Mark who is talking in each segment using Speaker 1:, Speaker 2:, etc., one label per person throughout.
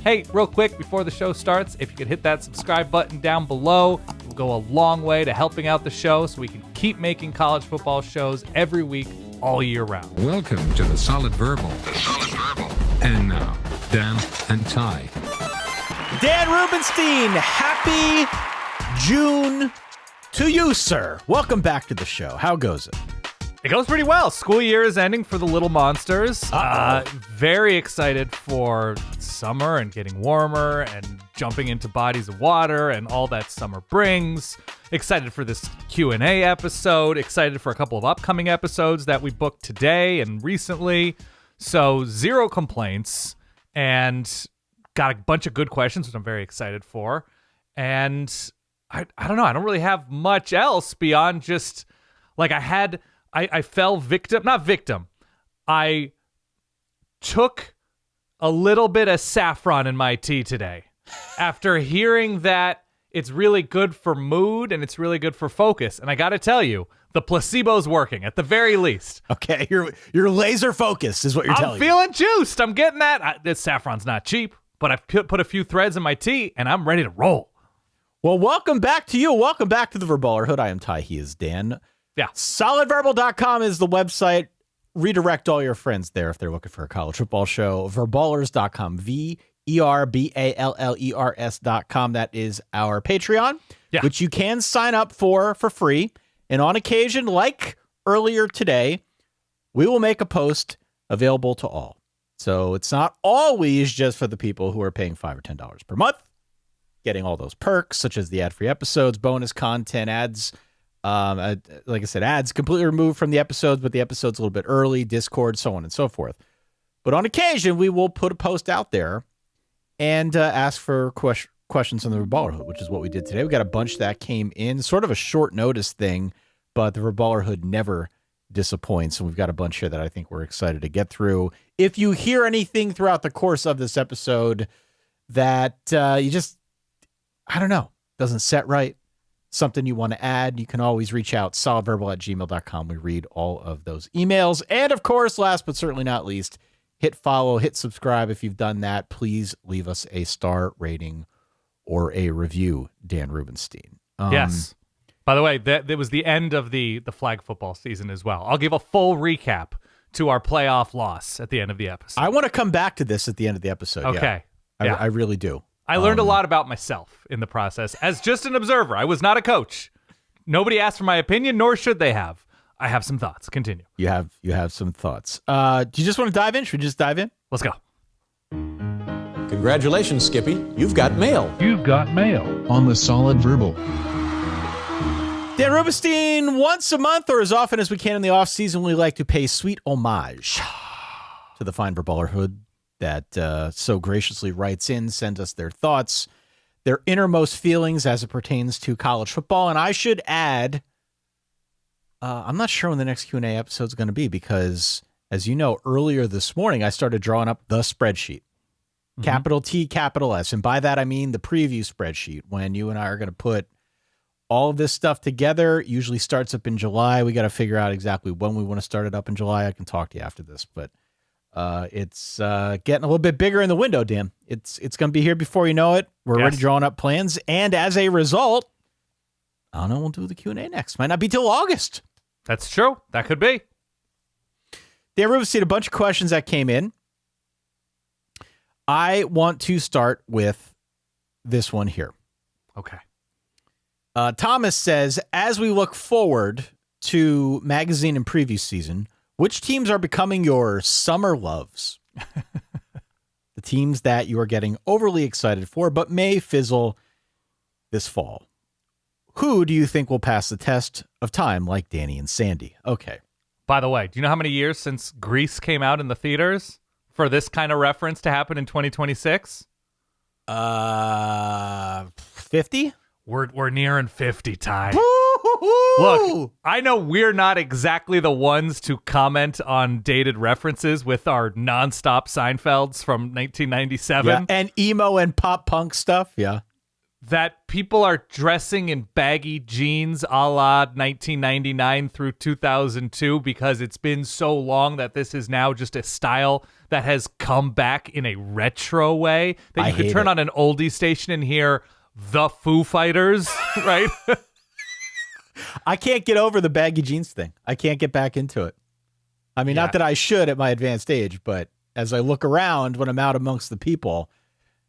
Speaker 1: Hey, real quick, before the show starts, if you could hit that subscribe button down below, it will go a long way to helping out the show so we can keep making college football shows every week, all year round.
Speaker 2: Welcome to the Solid Verbal. And now, Dan and Ty.
Speaker 3: Dan Rubenstein, happy June to you, sir. Welcome back to the show. How goes it?
Speaker 1: It goes pretty well. School year is ending for the little monsters. Very excited for summer and getting warmer and jumping into bodies of water and all that summer brings. Excited for this Q&A episode. Excited for a couple of upcoming episodes that we booked today and recently. So zero complaints and got a bunch of good questions, which I'm very excited for. And I don't know. I don't really have much else beyond just like I fell victim, not victim. I took a little bit of saffron in my tea today after hearing that it's really good for mood and it's really good for focus. And I got to tell you, the placebo's working at the very least.
Speaker 3: Okay, you're laser focused is what you're telling me.
Speaker 1: I'm feeling juiced. I'm getting that. This saffron's not cheap, but I've put a few threads in my tea and I'm ready to roll.
Speaker 3: Well, welcome back to you. Welcome back to the Verballerhood. I am Ty. He is Dan.
Speaker 1: Yeah.
Speaker 3: Solidverbal.com is the website. Redirect all your friends there if they're looking for a college football show. Verballers.com. VERBALLERS.com. That is our Patreon, which you can sign up for free. And on occasion, like earlier today, we will make a post available to all. So it's not always just for the people who are paying $5 or $10 per month, getting all those perks, such as the ad-free episodes, bonus content, ads. Like I said, ads completely removed from the episodes, but the episode's a little bit early, Discord, so on and so forth. But on occasion, we will put a post out there and ask for questions on the Verballerhood, which is what we did today. We got a bunch that came in, sort of a short notice thing, but the Verballerhood never disappoints. And we've got a bunch here that I think we're excited to get through. If you hear anything throughout the course of this episode that you just, I don't know, doesn't set right, something you want to add, you can always reach out, solidverbal@gmail.com. We read all of those emails. And of course, last but certainly not least, hit follow, hit subscribe. If you've done that, please leave us a star rating or a review, Dan Rubenstein.
Speaker 1: Yes. By the way, that was the end of the flag football season as well. I'll give a full recap to our playoff loss at the end of the episode.
Speaker 3: I want to come back to this at the end of the episode.
Speaker 1: Okay.
Speaker 3: Yeah. I really do.
Speaker 1: I learned a lot about myself in the process as just an observer. I was not a coach. Nobody asked for my opinion, nor should they have. I have some thoughts. Continue.
Speaker 3: You have some thoughts. Do you just want to dive in? Should we just dive in?
Speaker 1: Let's go.
Speaker 4: Congratulations, Skippy. You've got mail.
Speaker 2: You've got mail on the Solid Verbal.
Speaker 3: Dan Rubenstein, once a month or as often as we can in the off-season, we like to pay sweet homage to the fine Verballerhood that so graciously writes in, sends us their thoughts, their innermost feelings as it pertains to college football. And I should add, I'm not sure when the next Q&A episode is going to be because, as you know, earlier this morning, I started drawing up the spreadsheet. Capital T, capital S. And by that, I mean the preview spreadsheet when you and I are going to put all of this stuff together. It usually starts up in July. We got to figure out exactly when we want to start it up in July. I can talk to you after this, but it's getting a little bit bigger in the window, Dan. It's going to be here before you know it. We're already drawing up plans. And as a result, I don't know, we'll do the Q&A next. Might not be till August.
Speaker 1: That's true. That could be.
Speaker 3: Dan Rubenstein, a bunch of questions that came in. I want to start with this one here.
Speaker 1: Okay.
Speaker 3: Thomas says, as we look forward to magazine and preview season, which teams are becoming your summer loves? The teams that you are getting overly excited for, but may fizzle this fall. Who do you think will pass the test of time like Danny and Sandy? Okay.
Speaker 1: By the way, do you know how many years since Grease came out in the theaters for this kind of reference to happen in 2026?
Speaker 3: 50?
Speaker 1: We're nearing 50, Ty. Look, I know we're not exactly the ones to comment on dated references with our nonstop Seinfelds from 1997.
Speaker 3: Yeah, and emo and pop punk stuff, yeah.
Speaker 1: that people are dressing in baggy jeans a la 1999 through 2002 because it's been so long that this is now just a style that has come back in a retro way that you could turn on an oldie station and hear the Foo Fighters, right?
Speaker 3: I can't get over the baggy jeans thing. I can't get back into it. I mean, not that I should at my advanced age, but as I look around when I'm out amongst the people,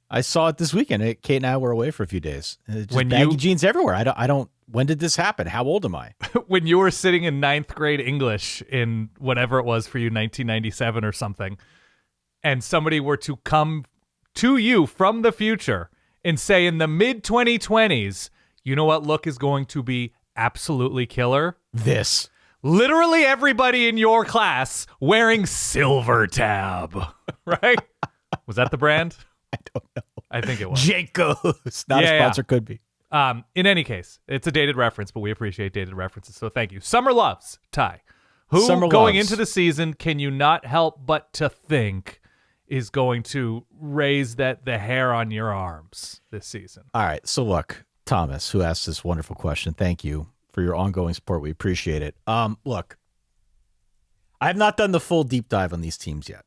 Speaker 3: I saw it this weekend. Kate and I were away for a few days. Just baggy jeans everywhere. I don't. When did this happen? How old am I?
Speaker 1: When you were sitting in 9th grade English in whatever it was for you, 1997 or something, and somebody were to come to you from the future and say in the mid-2020s, you know what look is going to be absolutely killer?
Speaker 3: This. Literally
Speaker 1: everybody in your class wearing Silver Tab, right? Was that the brand?
Speaker 3: I don't know.
Speaker 1: I think it was.
Speaker 3: Jacobs. Not a sponsor, could be.
Speaker 1: In any case, it's a dated reference, but we appreciate dated references, so thank you. Summer loves, Ty. Who, going into the season, can you not help but to think is going to raise the hair on your arms this season?
Speaker 3: All right, so look, Thomas, who asked this wonderful question, thank you for your ongoing support. We appreciate it. Look, I have not done the full deep dive on these teams yet.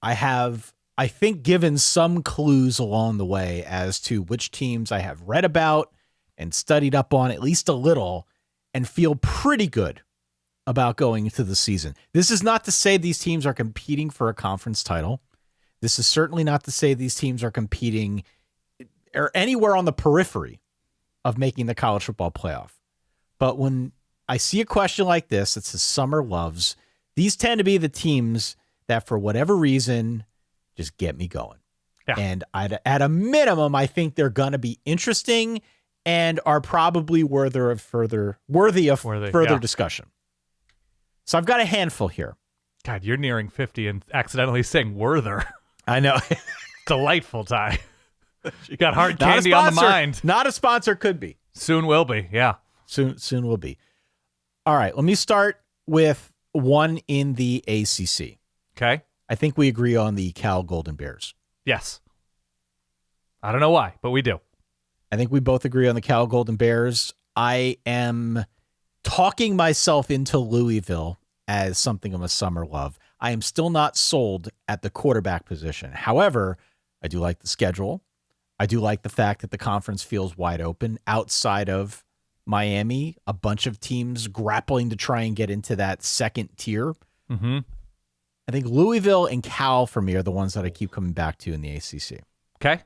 Speaker 3: I have, I think, given some clues along the way as to which teams I have read about and studied up on at least a little and feel pretty good about going into the season. This is not to say these teams are competing for a conference title. This is certainly not to say these teams are competing or anywhere on the periphery of making the college football playoff. But when I see a question like this that says Summer loves, these tend to be the teams that for whatever reason just get me going. Yeah. And at a minimum, I think they're going to be interesting and are probably worthy of further discussion. So I've got a handful here.
Speaker 1: God, you're nearing 50 and accidentally saying Werther.
Speaker 3: I know.
Speaker 1: Delightful, Ty. You got hard candy on the mind.
Speaker 3: Not a sponsor, could be.
Speaker 1: Soon will be, yeah.
Speaker 3: Soon will be. All right, let me start with one in the ACC.
Speaker 1: Okay.
Speaker 3: I think we agree on the Cal Golden Bears.
Speaker 1: Yes. I don't know why, but we do.
Speaker 3: I think we both agree on the Cal Golden Bears. I am talking myself into Louisville as something of a summer love. I am still not sold at the quarterback position. However, I do like the schedule. I do like the fact that the conference feels wide open outside of Miami, a bunch of teams grappling to try and get into that second tier.
Speaker 1: Mm-hmm.
Speaker 3: I think Louisville and Cal for me are the ones that I keep coming back to in the ACC.
Speaker 1: Okay.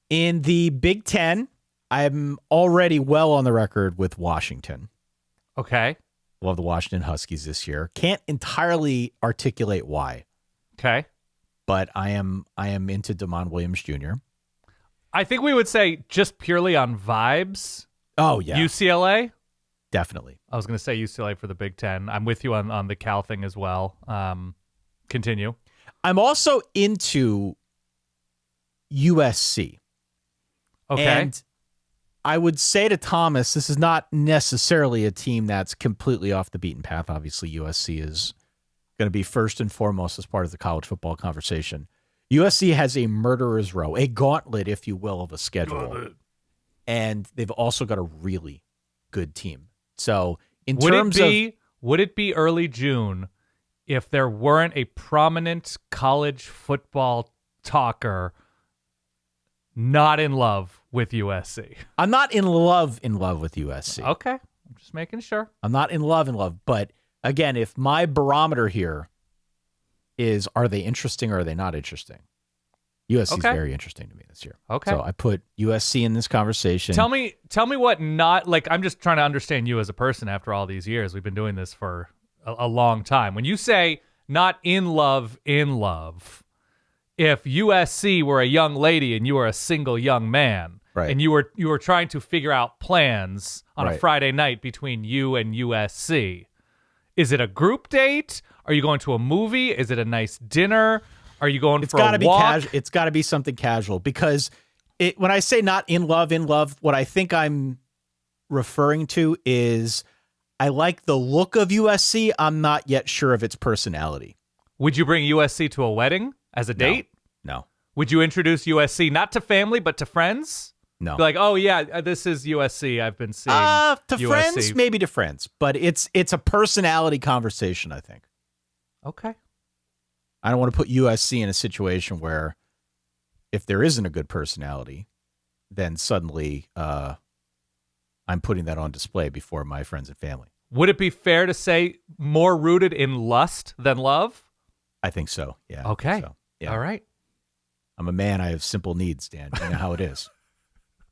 Speaker 3: In the Big Ten, I'm already well on the record with Washington.
Speaker 1: Okay.
Speaker 3: Love the Washington Huskies this year. Can't entirely articulate why.
Speaker 1: Okay.
Speaker 3: But I am into Damon Williams Jr.
Speaker 1: I think we would say just purely on vibes.
Speaker 3: Oh, yeah.
Speaker 1: UCLA?
Speaker 3: Definitely.
Speaker 1: I was going to say UCLA for the Big Ten. I'm with you on the Cal thing as well. Continue.
Speaker 3: I'm also into USC.
Speaker 1: Okay.
Speaker 3: And I would say to Thomas, this is not necessarily a team that's completely off the beaten path. Obviously, USC is going to be first and foremost as part of the college football conversation. USC has a murderer's row, a gauntlet, if you will, of a schedule. And they've also got a really good team. So would
Speaker 1: it be early June if there weren't a prominent college football talker not in love with USC?
Speaker 3: I'm not in love with USC.
Speaker 1: Okay. I'm just making sure.
Speaker 3: I'm not in love. But again, if my barometer here is, are they interesting or are they not interesting? USC is very interesting to me this year.
Speaker 1: Okay.
Speaker 3: So I put USC in this conversation.
Speaker 1: Tell me what not, like, I'm just trying to understand you as a person after all these years. We've been doing this for a long time. When you say not in love, if USC were a young lady and you were a single young man,
Speaker 3: right,
Speaker 1: and you were trying to figure out plans on a Friday night between you and USC, is it a group date? Are you going to a movie? Is it a nice dinner? Are you going for a walk?
Speaker 3: It's got to be something casual because when I say not in love, what I think I'm referring to is I like the look of USC. I'm not yet sure of its personality.
Speaker 1: Would you bring USC to a wedding as a date?
Speaker 3: No.
Speaker 1: Would you introduce USC not to family but to friends?
Speaker 3: No.
Speaker 1: Be like, oh yeah, this is USC. I've been seeing
Speaker 3: To
Speaker 1: USC.
Speaker 3: friends, maybe to friends, but it's a personality conversation, I think.
Speaker 1: Okay.
Speaker 3: I don't want to put USC in a situation where if there isn't a good personality, then suddenly I'm putting that on display before my friends and family.
Speaker 1: Would it be fair to say more rooted in lust than love?
Speaker 3: I think so. Yeah.
Speaker 1: Okay.
Speaker 3: So, yeah.
Speaker 1: All right.
Speaker 3: I'm a man. I have simple needs, Dan. You know how it is.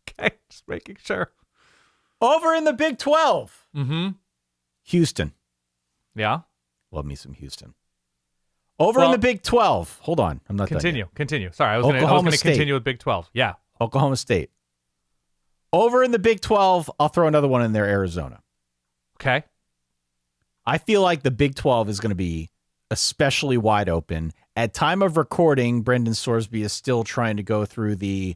Speaker 1: Okay. Just making sure.
Speaker 3: Over in the Big 12.
Speaker 1: Mm-hmm.
Speaker 3: Houston.
Speaker 1: Yeah.
Speaker 3: Love me some Houston. Over in the Big 12. Hold on. I'm not done yet.
Speaker 1: Continue. Sorry, I was going to continue with Big 12. Yeah.
Speaker 3: Oklahoma State. Over in the Big 12, I'll throw another one in there, Arizona.
Speaker 1: Okay.
Speaker 3: I feel like the Big 12 is going to be especially wide open. At time of recording, Brendan Sorsby is still trying to go through the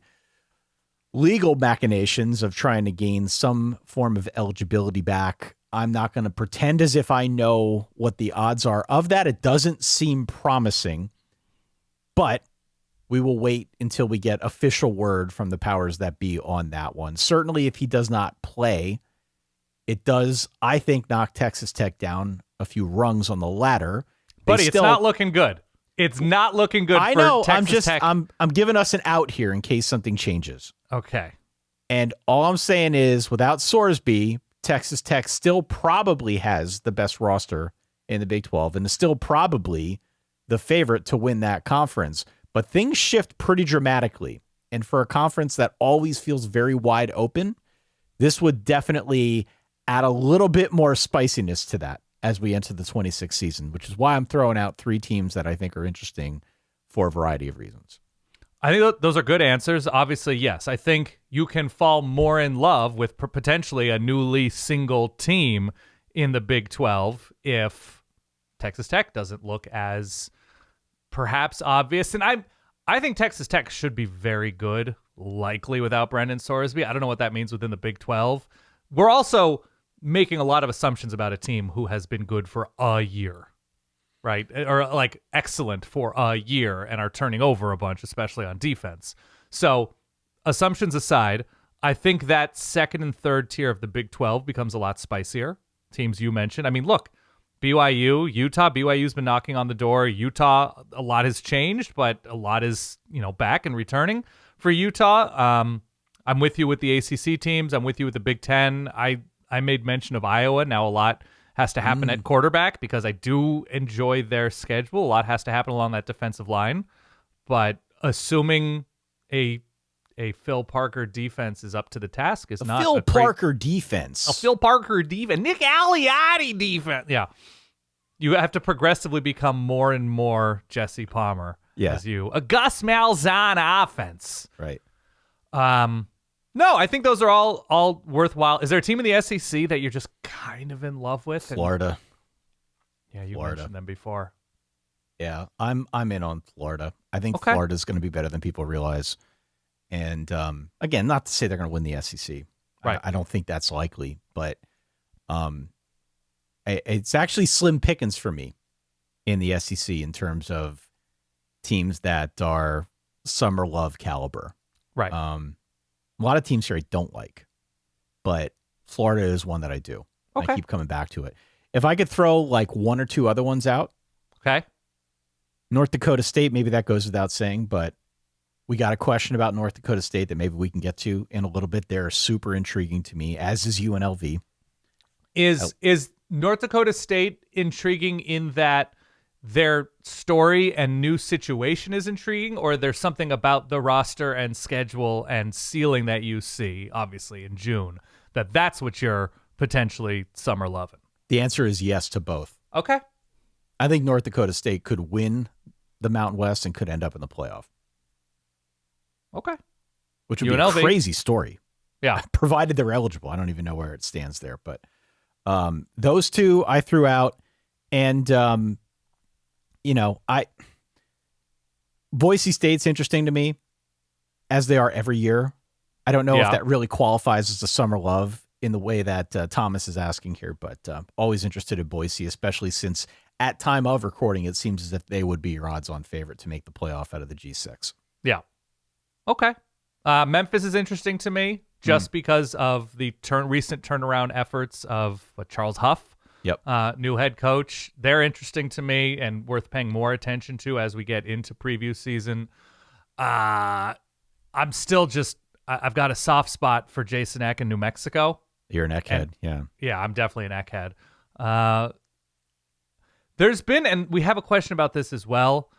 Speaker 3: legal machinations of trying to gain some form of eligibility back. I'm not going to pretend as if I know what the odds are of that. It doesn't seem promising, but we will wait until we get official word from the powers that be on that one. Certainly, if he does not play, it does, I think, knock Texas Tech down a few rungs on the ladder.
Speaker 1: Buddy, it's not looking good. It's not looking good
Speaker 3: I
Speaker 1: for
Speaker 3: know.
Speaker 1: Texas Tech.
Speaker 3: I'm giving us an out here in case something changes.
Speaker 1: Okay.
Speaker 3: And all I'm saying is, without Sorsby, Texas Tech still probably has the best roster in the Big 12 and is still probably the favorite to win that conference. But things shift pretty dramatically. And for a conference that always feels very wide open, this would definitely add a little bit more spiciness to that as we enter the 26th season, which is why I'm throwing out three teams that I think are interesting for a variety of reasons.
Speaker 1: I think those are good answers. Obviously, yes. I think you can fall more in love with potentially a newly single team in the Big 12 if Texas Tech doesn't look as perhaps obvious. And I think Texas Tech should be very good, likely without Brendan Sorsby. I don't know what that means within the Big 12. We're also making a lot of assumptions about a team who has been good for a year, right? Or like excellent for a year and are turning over a bunch, especially on defense. So assumptions aside, I think that second and third tier of the Big 12 becomes a lot spicier. Teams you mentioned. I mean, look, BYU, Utah. BYU's been knocking on the door. Utah, a lot has changed, but a lot is, back and returning for Utah. I'm with you with the ACC teams. I'm with you with the Big Ten. I made mention of Iowa. Now a lot has to happen at quarterback because I do enjoy their schedule. A lot has to happen along that defensive line. But assuming a Phil Parker defense is up to the task is not
Speaker 3: Phil Parker defense.
Speaker 1: A Phil Parker defense. Nick Aliotti defense. Yeah. You have to progressively become more and more Jesse Palmer.
Speaker 3: Yeah.
Speaker 1: A Gus Malzahn offense.
Speaker 3: Right.
Speaker 1: No, I think those are all worthwhile. Is there a team in the SEC that you're just kind of in love with?
Speaker 3: Florida.
Speaker 1: Yeah, you
Speaker 3: Florida.
Speaker 1: mentioned them before.
Speaker 3: Yeah, I'm in on Florida. I think Florida's going to be better than people realize. And again, not to say they're going to win the SEC.
Speaker 1: Right.
Speaker 3: I don't think that's likely, but it's actually slim pickings for me in the SEC in terms of teams that are summer love caliber.
Speaker 1: Right.
Speaker 3: A lot of teams here I don't like, but Florida is one that I do.
Speaker 1: Okay.
Speaker 3: I keep coming back to it. If I could throw like one or two other ones out.
Speaker 1: Okay.
Speaker 3: North Dakota State, maybe that goes without saying, but we got a question about North Dakota State that maybe we can get to in a little bit. They're super intriguing to me, as is UNLV.
Speaker 1: Is North Dakota State intriguing in that their story and new situation is intriguing, or there's something about the roster and schedule and ceiling that you see, obviously, in June, that's what you're potentially summer loving?
Speaker 3: The answer is yes to both.
Speaker 1: Okay.
Speaker 3: I think North Dakota State could win the Mountain West and could end up in the playoff.
Speaker 1: Okay.
Speaker 3: Which would
Speaker 1: UNLV.
Speaker 3: be a crazy story.
Speaker 1: Yeah.
Speaker 3: Provided they're eligible. I don't even know where it stands there, but those two I threw out, and Boise State's interesting to me, as they are every year. I don't know if that really qualifies as a summer love in the way that Thomas is asking here, but always interested in Boise, especially since at time of recording, it seems as if they would be your odds-on favorite to make the playoff out of the G6.
Speaker 1: Yeah. Okay. Memphis is interesting to me just because of the recent turnaround efforts of Charles Huff, new head coach. They're interesting to me and worth paying more attention to as we get into preview season. I'm still I've got a soft spot for Jason Eck in New Mexico.
Speaker 3: You're an Eck head, yeah.
Speaker 1: Yeah, I'm definitely an Eck head. There's been, and we have a question about this as well,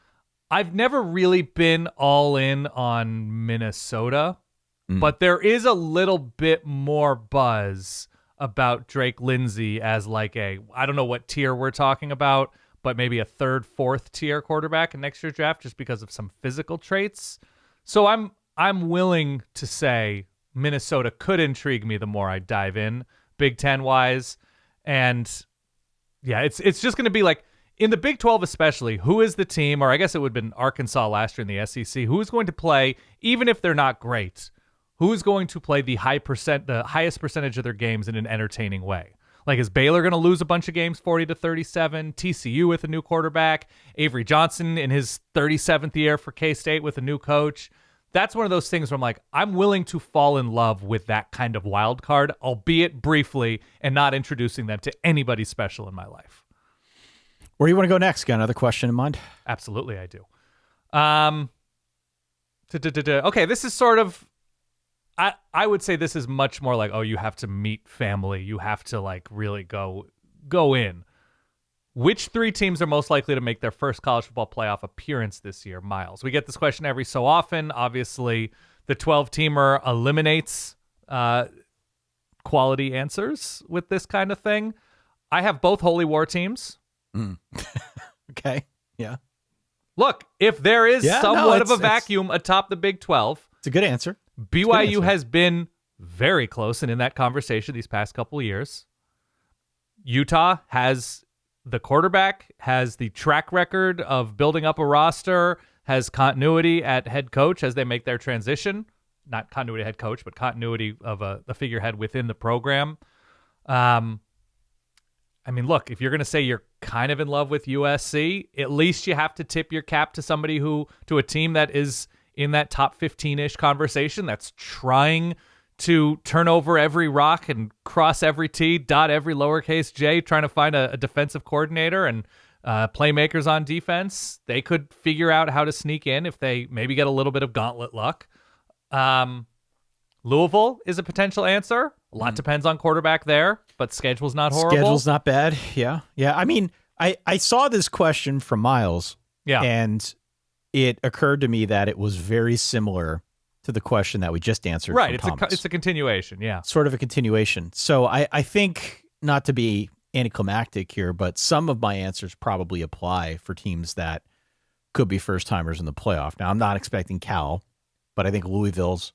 Speaker 1: I've never really been all in on Minnesota, but there is a little bit more buzz about Drake Lindsay as like I don't know what tier we're talking about, but maybe a third, fourth tier quarterback in next year's draft just because of some physical traits. So I'm willing to say Minnesota could intrigue me the more I dive in, Big Ten wise. And yeah, it's just going to be like, in the Big 12 especially, who is the team, or I guess it would have been Arkansas last year in the SEC, who's going to play, even if they're not great, who's going to play the highest percentage of their games in an entertaining way? Like, is Baylor going to lose a bunch of games 40-37? TCU with a new quarterback? Avery Johnson in his 37th year for K-State with a new coach? That's one of those things where I'm like, I'm willing to fall in love with that kind of wild card, albeit briefly, and not introducing them to anybody special in my life.
Speaker 3: Where do you want to go next? Got another question in mind?
Speaker 1: Absolutely, I do. Okay, this is sort of, I would say this is much more like, you have to meet family. You have to like really go in. Which three teams are most likely to make their first college football playoff appearance this year, Miles? We get this question every so often. Obviously, the 12-teamer eliminates quality answers with this kind of thing. I have both Holy War teams.
Speaker 3: Okay. Yeah.
Speaker 1: Look, if there is somewhat of a vacuum atop the Big 12,
Speaker 3: it's a good answer.
Speaker 1: BYU has been very close and in that conversation these past couple of years. Utah has the quarterback, has the track record of building up a roster, has continuity at head coach as they make their transition. Not continuity head coach, but continuity of the figurehead within the program. I mean, look, if you're going to say you're kind of in love with USC, at least you have to tip your cap to a team that is in that top 15-ish conversation, that's trying to turn over every rock and cross every T, dot every lowercase J, trying to find a defensive coordinator and playmakers on defense. They could figure out how to sneak in if they maybe get a little bit of gauntlet luck. Louisville is a potential answer. A lot depends on quarterback there, but schedule's not horrible.
Speaker 3: Schedule's not bad. Yeah. Yeah. I mean, I saw this question from Miles.
Speaker 1: Yeah.
Speaker 3: And it occurred to me that it was very similar to the question that we just answered.
Speaker 1: Right.
Speaker 3: From Thomas.
Speaker 1: It's a continuation. Yeah.
Speaker 3: Sort of a continuation. So I think, not to be anticlimactic here, but some of my answers probably apply for teams that could be first timers in the playoff. Now, I'm not expecting Cal, but I think Louisville's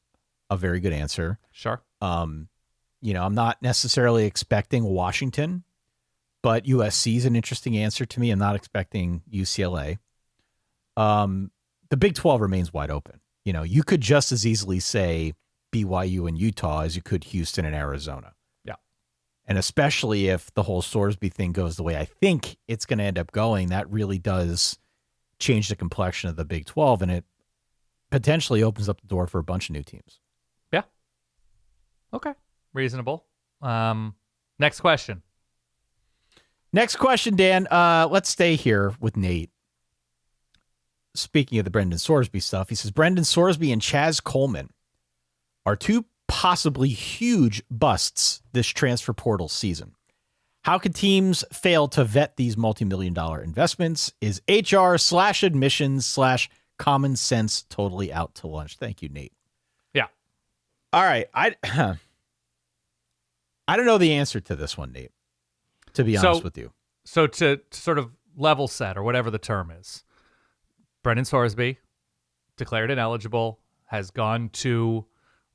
Speaker 3: a very good answer.
Speaker 1: Sure.
Speaker 3: I'm not necessarily expecting Washington, but USC is an interesting answer to me. I'm not expecting UCLA. The Big 12 remains wide open. You could just as easily say BYU and Utah as you could Houston and Arizona.
Speaker 1: Yeah.
Speaker 3: And especially if the whole Sorsby thing goes the way I think it's going to end up going, that really does change the complexion of the Big 12, and it potentially opens up the door for a bunch of new teams.
Speaker 1: Yeah. Okay. Reasonable. Next question.
Speaker 3: Next question, Dan. Let's stay here with Nate. Speaking of the Brendan Sorsby stuff, he says, Brendan Sorsby and Chaz Coleman are two possibly huge busts this transfer portal season. How could teams fail to vet these multi-million-dollar investments? Is HR/admissions/common sense totally out to lunch? Thank you, Nate.
Speaker 1: Yeah.
Speaker 3: All right. I don't know the answer to this one, Nate, to be honest with you.
Speaker 1: So to sort of level set, or whatever the term is, Brendan Sorsby, declared ineligible, has gone to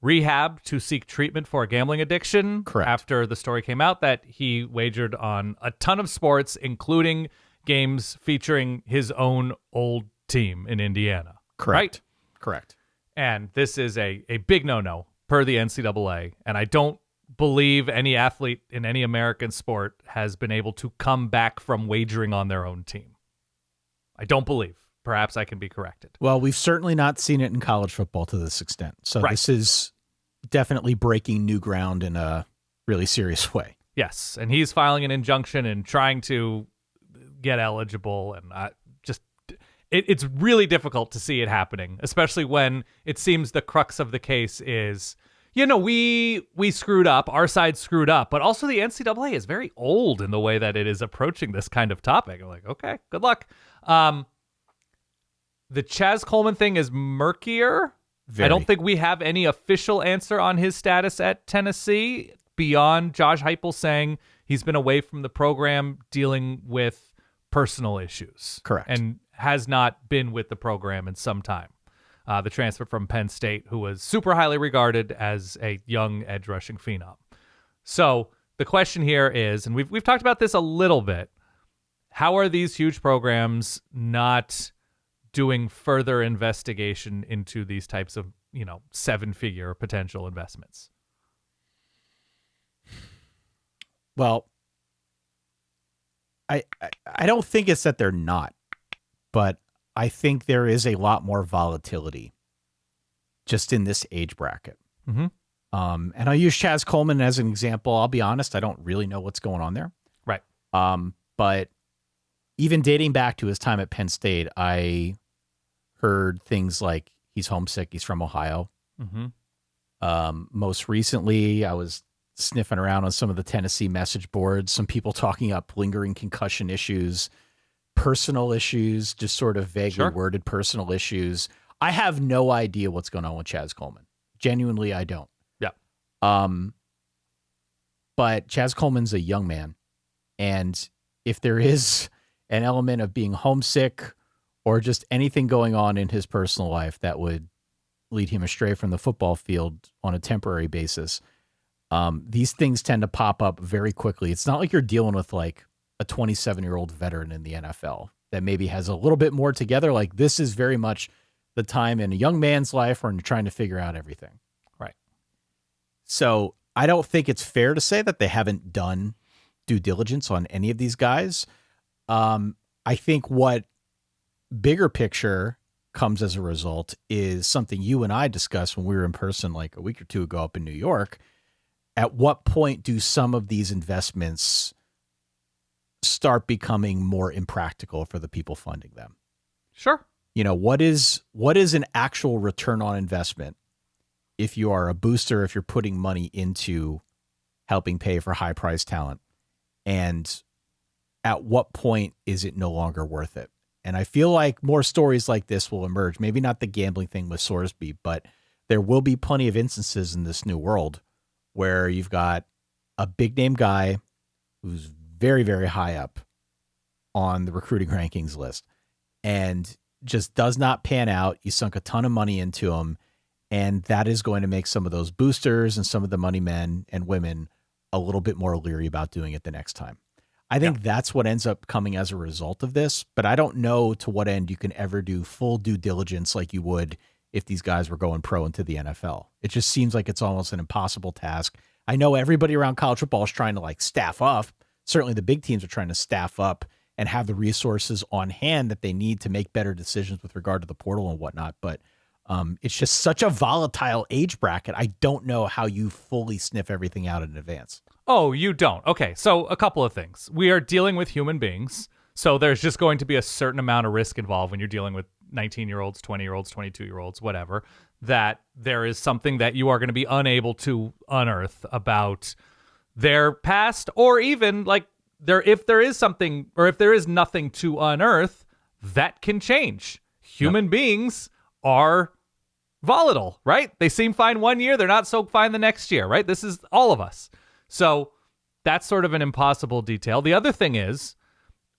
Speaker 1: rehab to seek treatment for a gambling addiction.
Speaker 3: Correct.
Speaker 1: After the story came out that he wagered on a ton of sports, including games featuring his own old team in Indiana.
Speaker 3: Correct.
Speaker 1: Right?
Speaker 3: Correct.
Speaker 1: And this is a big no-no per the NCAA. And I don't believe any athlete in any American sport has been able to come back from wagering on their own team. I don't believe. perhaps I can be corrected.
Speaker 3: Well, we've certainly not seen it in college football to this extent. So This is definitely breaking new ground in a really serious way.
Speaker 1: Yes, and he's filing an injunction and trying to get eligible, and it's really difficult to see it happening, especially when it seems the crux of the case is, we screwed up, our side screwed up, but also the NCAA is very old in the way that it is approaching this kind of topic. I'm like, okay, good luck. The Chaz Coleman thing is murkier.
Speaker 3: Very.
Speaker 1: I don't think we have any official answer on his status at Tennessee beyond Josh Heupel saying he's been away from the program dealing with personal issues.
Speaker 3: Correct.
Speaker 1: And has not been with the program in some time. The transfer from Penn State, who was super highly regarded as a young edge rushing phenom. So the question here is, and we've talked about this a little bit, how are these huge programs not doing further investigation into these types of, 7-figure potential investments?
Speaker 3: Well, I don't think it's that they're not, but I think there is a lot more volatility just in this age bracket.
Speaker 1: Mm-hmm.
Speaker 3: And I'll use Chaz Coleman as an example. I'll be honest, I don't really know what's going on there.
Speaker 1: Right.
Speaker 3: But even dating back to his time at Penn State, I heard things like he's homesick, he's from Ohio.
Speaker 1: Mm-hmm.
Speaker 3: Most recently, I was sniffing around on some of the Tennessee message boards, some people talking up lingering concussion issues, personal issues, just sort of vaguely worded personal issues. I have no idea what's going on with Chaz Coleman. Genuinely, I don't.
Speaker 1: Yeah.
Speaker 3: But Chaz Coleman's a young man. And if there is an element of being homesick or just anything going on in his personal life that would lead him astray from the football field on a temporary basis, these things tend to pop up very quickly. It's not like you're dealing with like a 27-year-old veteran in the NFL that maybe has a little bit more together. Like this is very much the time in a young man's life when you're trying to figure out everything.
Speaker 1: Right.
Speaker 3: So I don't think it's fair to say that they haven't done due diligence on any of these guys. I think what bigger picture comes as a result is something you and I discussed when we were in person like a week or two ago up in New York. At what point do some of these investments start becoming more impractical for the people funding them?
Speaker 1: Sure.
Speaker 3: What is an actual return on investment if you are a booster, if you're putting money into helping pay for high price talent? And at what point is it no longer worth it? And I feel like more stories like this will emerge. Maybe not the gambling thing with Sorsby, but there will be plenty of instances in this new world where you've got a big name guy who's very, very high up on the recruiting rankings list and just does not pan out. You sunk a ton of money into him, and that is going to make some of those boosters and some of the money men and women a little bit more leery about doing it the next time. I think that's what ends up coming as a result of this, but I don't know to what end you can ever do full due diligence like you would if these guys were going pro into the NFL. It just seems like it's almost an impossible task. I know everybody around college football is trying to like staff up. Certainly the big teams are trying to staff up and have the resources on hand that they need to make better decisions with regard to the portal and whatnot. But it's just such a volatile age bracket. I don't know how you fully sniff everything out in advance.
Speaker 1: Oh, you don't. Okay, so a couple of things. We are dealing with human beings, so there's just going to be a certain amount of risk involved when you're dealing with 19-year-olds, 20-year-olds, 22-year-olds, whatever, that there is something that you are going to be unable to unearth about their past, or even like if there is something, or if there is nothing to unearth, that can change. Human beings are volatile, right? They seem fine one year, they're not so fine the next year, right? This is all of us. So that's sort of an impossible detail. The other thing is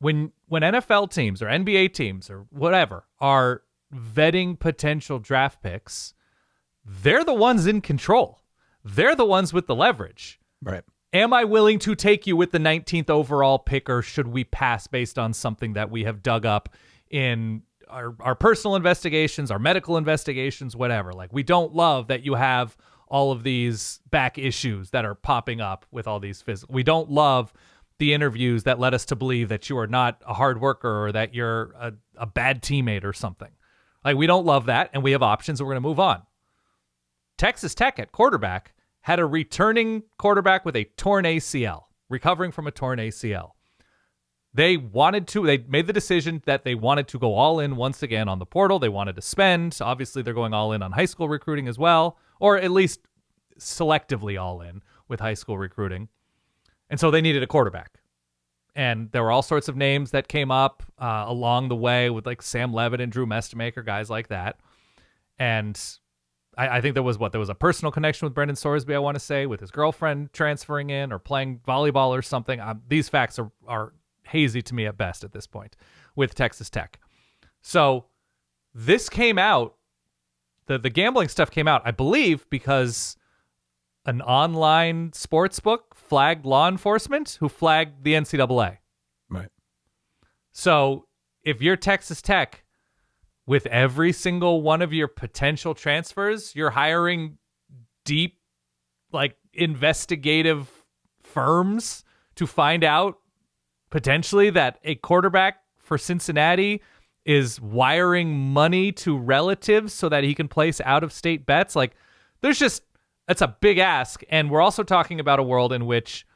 Speaker 1: when NFL teams or NBA teams or whatever are vetting potential draft picks, they're the ones in control. They're the ones with the leverage.
Speaker 3: Right.
Speaker 1: Am I willing to take you with the 19th overall pick, or should we pass based on something that we have dug up in our personal investigations, our medical investigations, whatever? Like, we don't love that you have all of these back issues that are popping up with all these physical. We don't love the interviews that led us to believe that you are not a hard worker or that you're a bad teammate or something. Like, we don't love that, and we have options, and we're going to move on. Texas Tech at quarterback had a returning quarterback with a torn ACL, recovering from a torn ACL. They made the decision that they wanted to go all in once again on the portal. They wanted to spend. Obviously, they're going all in on high school recruiting as well, or at least selectively all in with high school recruiting. And so they needed a quarterback. And there were all sorts of names that came up along the way with like Sam Levitt and Drew Mestemaker, guys like that. And I think there was a personal connection with Brendan Sorsby, I want to say, with his girlfriend transferring in or playing volleyball or something. These facts are hazy to me at best at this point with Texas Tech. So this came out, the gambling stuff came out, I believe, because an online sports book flagged law enforcement who flagged the NCAA.
Speaker 3: Right.
Speaker 1: So if you're Texas Tech, with every single one of your potential transfers, you're hiring deep, like, investigative firms to find out potentially that a quarterback for Cincinnati is wiring money to relatives so that he can place out-of-state bets. Like, that's a big ask. And we're also talking about a world in which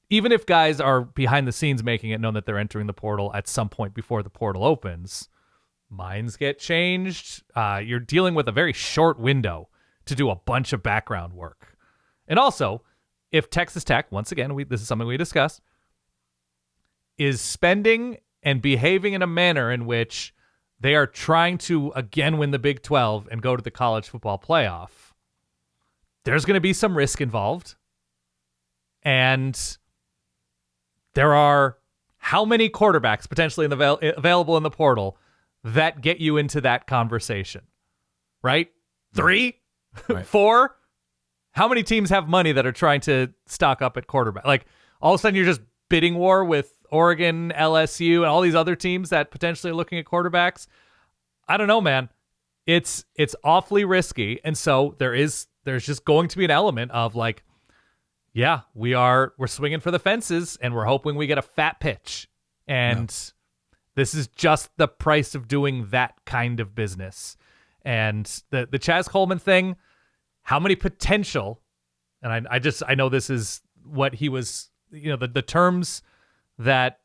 Speaker 1: even if guys are behind the scenes making it known that they're entering the portal at some point before the portal opens, minds get changed. You're dealing with a very short window to do a bunch of background work. And also, if Texas Tech, once again, this is something we discussed, is spending and behaving in a manner in which they are trying to, again, win the Big 12 and go to the college football playoff, there's going to be some risk involved. And there are how many quarterbacks potentially available in the portal that get you into that conversation, right? 3?
Speaker 3: Right.
Speaker 1: 4? How many teams have money that are trying to stock up at quarterback? Like, all of a sudden you're just bidding war with Oregon, LSU, and all these other teams that potentially are looking at quarterbacks. I don't know, man. It's awfully risky. And so there's just going to be an element of like, yeah, we're swinging for the fences and we're hoping we get a fat pitch. And this is just the price of doing that kind of business. And the Chaz Coleman thing, how many potential, and I know this is what he was, the terms that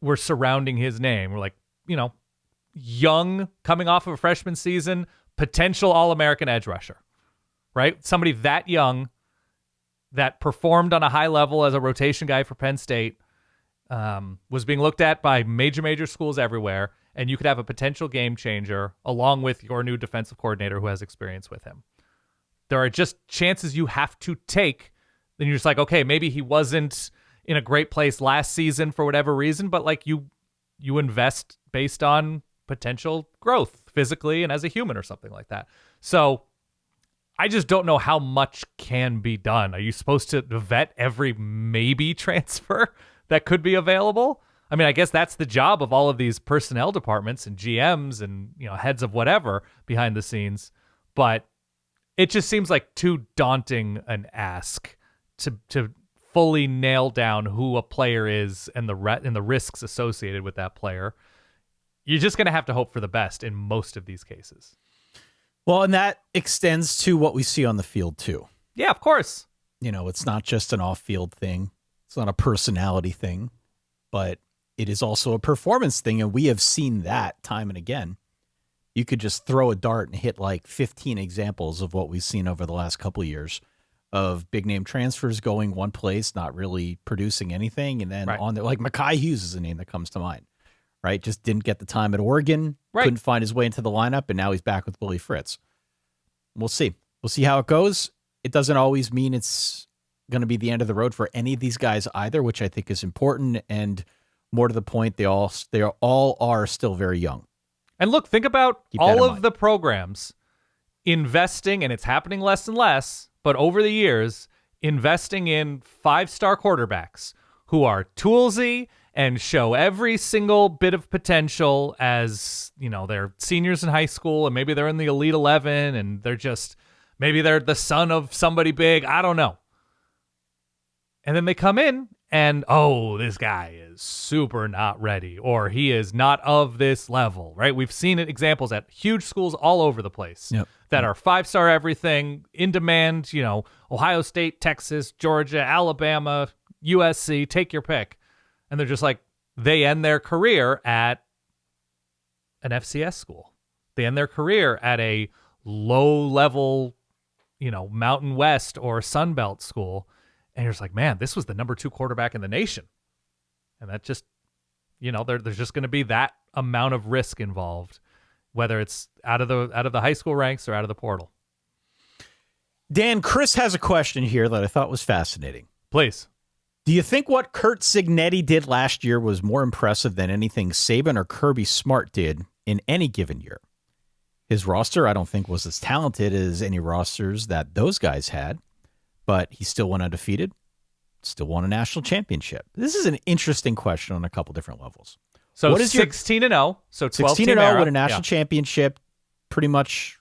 Speaker 1: were surrounding his name were like, young, coming off of a freshman season, potential All-American edge rusher, right? Somebody that young that performed on a high level as a rotation guy for Penn State, was being looked at by major schools everywhere, and you could have a potential game changer along with your new defensive coordinator who has experience with him. There are just chances you have to take. Then you're just like, okay, maybe he wasn't in a great place last season for whatever reason, but like you invest based on potential growth physically and as a human or something like that. So I just don't know how much can be done. Are you supposed to vet every maybe transfer that could be available? I mean, I guess that's the job of all of these personnel departments and GMs and, heads of whatever behind the scenes. But it just seems like too daunting an ask to fully nail down who a player is and the risks associated with that player. You're just going to have to hope for the best in most of these cases.
Speaker 3: Well, and that extends to what we see on the field too.
Speaker 1: Yeah, of course.
Speaker 3: It's not just an off-field thing. It's not a personality thing, but it is also a performance thing, and we have seen that time and again. You could just throw a dart and hit like 15 examples of what we've seen over the last couple of years of big-name transfers going one place, not really producing anything, and then on there, like Mekhi Hughes is a name that comes to mind, right? Just didn't get the time at Oregon, couldn't find his way into the lineup, and now he's back with Willie Fritz. We'll see. We'll see how it goes. It doesn't always mean it's going to be the end of the road for any of these guys either, which I think is important. And more to the point, they all are still very young.
Speaker 1: And look, think about all of the programs investing, and it's happening less and less, but over the years, investing in 5-star quarterbacks who are toolsy and show every single bit of potential as, they're seniors in high school and maybe they're in the Elite 11 and maybe they're the son of somebody big. I don't know. And then they come in and, oh, this guy is super not ready, or he is not of this level, right? We've seen examples at huge schools all over the place that are 5-star everything, in demand, Ohio State, Texas, Georgia, Alabama, USC, take your pick. And they're just like, they end their career at an FCS school. They end their career at a low-level, Mountain West or Sun Belt school. And you're just like, man, this was the number 2 quarterback in the nation. And that just, there's just going to be that amount of risk involved, whether it's out of the high school ranks or out of the portal.
Speaker 3: Dan, Chris has a question here that I thought was fascinating.
Speaker 1: Please.
Speaker 3: Do you think what Curt Cignetti did last year was more impressive than anything Saban or Kirby Smart did in any given year? His roster, I don't think, was as talented as any rosters that those guys had, but he still went undefeated, still won a national championship. This is an interesting question on a couple different levels.
Speaker 1: So what is 16-0, so
Speaker 3: 16-0 win a national championship, pretty much,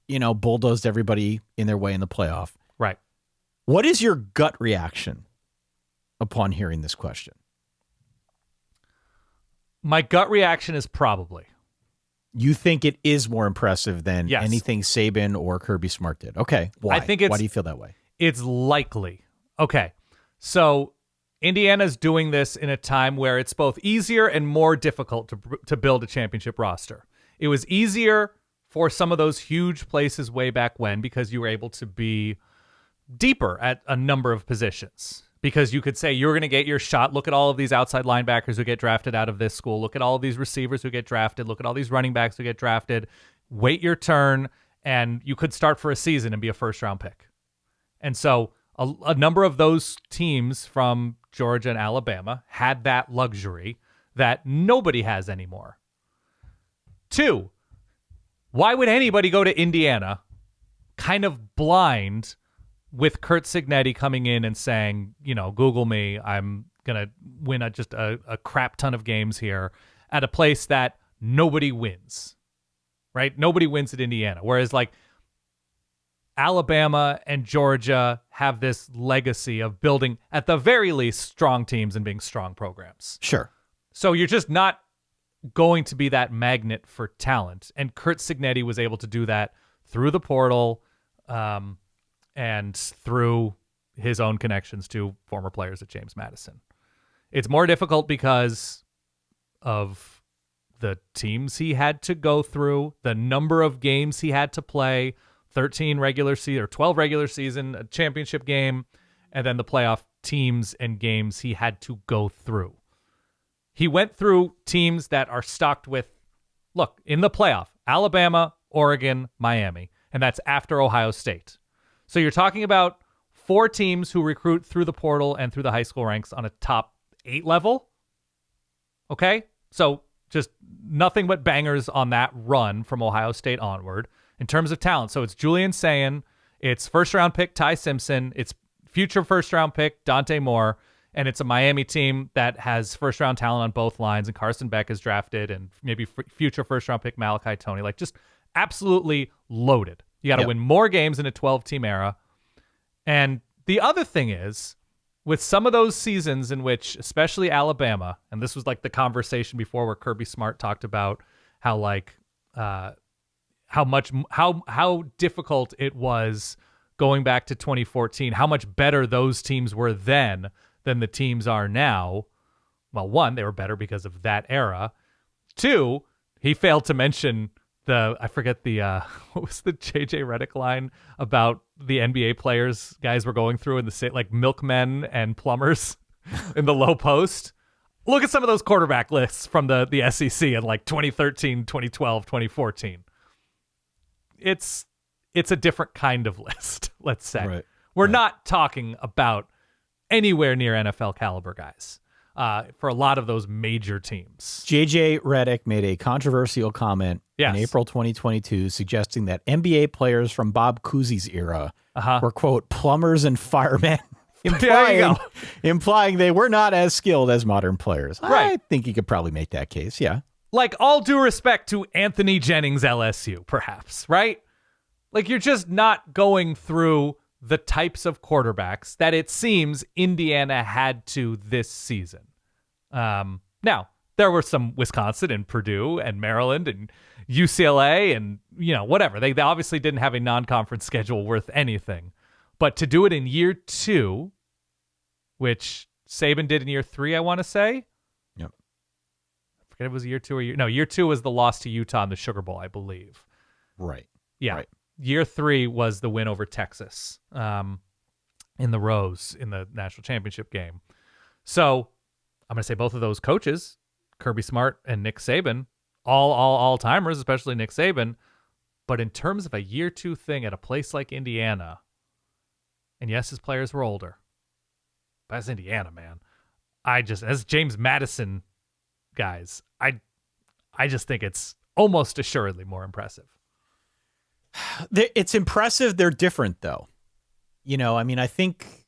Speaker 3: bulldozed everybody in their way in the playoff.
Speaker 1: Right.
Speaker 3: What is your gut reaction upon hearing this question?
Speaker 1: My gut reaction is probably.
Speaker 3: You think it is more impressive than anything Saban or Kirby Smart did? Okay. Why? Why do you feel that way?
Speaker 1: It's likely. Okay. So Indiana's doing this in a time where it's both easier and more difficult to build a championship roster. It was easier for some of those huge places way back when because you were able to be deeper at a number of positions. Because you could say, you're going to get your shot. Look at all of these outside linebackers who get drafted out of this school. Look at all of these receivers who get drafted. Look at all these running backs who get drafted. Wait your turn, and you could start for a season and be a first-round pick. And so a number of those teams from Georgia and Alabama had that luxury that nobody has anymore. 2, why would anybody go to Indiana kind of blind with Curt Cignetti coming in and saying, Google me, I'm going to win a crap ton of games here at a place that nobody wins, right? Nobody wins at Indiana. Whereas like Alabama and Georgia have this legacy of building, at the very least, strong teams and being strong programs.
Speaker 3: Sure.
Speaker 1: So you're just not going to be that magnet for talent. And Curt Cignetti was able to do that through the portal, and through his own connections to former players at James Madison. It's more difficult because of the teams he had to go through, the number of games he had to play, 13 regular season or 12 regular season, a championship game, and then the playoff teams and games he had to go through. He went through teams that are stocked with, look, in the playoff, Alabama, Oregon, Miami, and that's after Ohio State. So you're talking about 4 teams who recruit through the portal and through the high school ranks on a top 8 level. Okay? So just nothing but bangers on that run from Ohio State onward in terms of talent. So it's Julian Sayin, it's first-round pick Ty Simpson, it's future first-round pick Dante Moore, and it's a Miami team that has first-round talent on both lines, and Carson Beck is drafted, and maybe future first-round pick Malachi Toney. Like, just absolutely loaded. You got to win more games in a 12-team era. And the other thing is, with some of those seasons in which, especially Alabama, and this was like the conversation before where Kirby Smart talked about how like how difficult it was going back to 2014, how much better those teams were then than the teams are now. Well, 1, they were better because of that era. 2, he failed to mention I forget what was the JJ Redick line about the NBA players guys were going through in the state, like milkmen and plumbers in the low post. Look at some of those quarterback lists from the SEC in like 2013, 2012, 2014. It's a different kind of list, let's say.
Speaker 3: Right.
Speaker 1: We're not talking about anywhere near NFL caliber guys. For a lot of those major teams.
Speaker 3: JJ Redick made a controversial comment in April 2022 suggesting that NBA players from Bob Cousy's era were, quote, plumbers and firemen, implying they were not as skilled as modern players.
Speaker 1: Right.
Speaker 3: I think you could probably make that case, yeah.
Speaker 1: Like, all due respect to Anthony Jennings, LSU, perhaps, right? Like, you're just not going through the types of quarterbacks that it seems Indiana had to this season. Now, there were some Wisconsin and Purdue and Maryland and UCLA and, whatever. They obviously didn't have a non-conference schedule worth anything. But to do it in year 2, which Saban did in year 3, I want to say.
Speaker 3: Yep.
Speaker 1: I forget if it was year 2 or year. No, year 2 was the loss to Utah in the Sugar Bowl, I believe.
Speaker 3: Right.
Speaker 1: Yeah.
Speaker 3: Right.
Speaker 1: Year 3 was the win over Texas in the Rose in the national championship game. So I'm going to say both of those coaches, Kirby Smart and Nick Saban, all-timers, especially Nick Saban. But in terms of a year 2 thing at a place like Indiana, and yes, his players were older, but that's Indiana, man. As James Madison guys, I just think it's almost assuredly more impressive.
Speaker 3: It's impressive. They're different, though. I think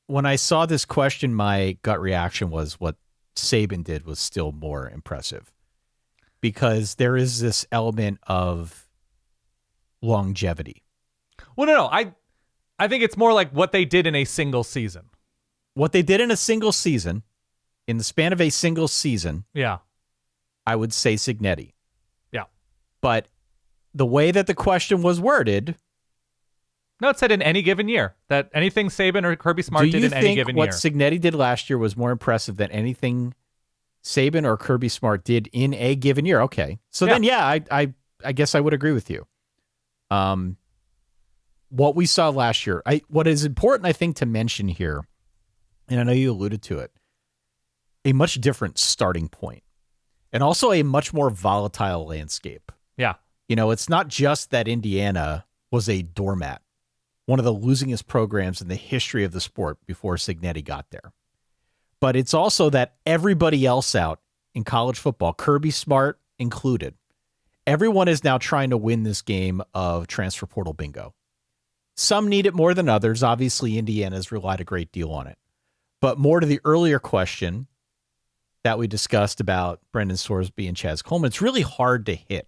Speaker 3: when I saw this question, my gut reaction was what Saban did was still more impressive because there is this element of longevity.
Speaker 1: Well, no. I think it's more like what they did in a single season.
Speaker 3: What they did in a single season, in the span of a single season,
Speaker 1: yeah,
Speaker 3: I would say Cignetti.
Speaker 1: Yeah.
Speaker 3: But the way that the question was worded...
Speaker 1: No, it said in any given year. That anything Saban or Kirby Smart did in any given year.
Speaker 3: Do you think what Cignetti did last year was more impressive than anything Saban or Kirby Smart did in a given year? Okay. So then, I guess I would agree with you. What we saw last year, what is important, I think, to mention here, and I know you alluded to it, a much different starting point and also a much more volatile landscape.
Speaker 1: Yeah.
Speaker 3: It's not just that Indiana was a doormat, one of the losingest programs in the history of the sport before Cignetti got there. But it's also that everybody else out in college football, Kirby Smart included, everyone is now trying to win this game of transfer portal bingo. Some need it more than others. Obviously, Indiana's relied a great deal on it. But more to the earlier question that we discussed about Brendan Sorsby and Chaz Coleman, it's really hard to hit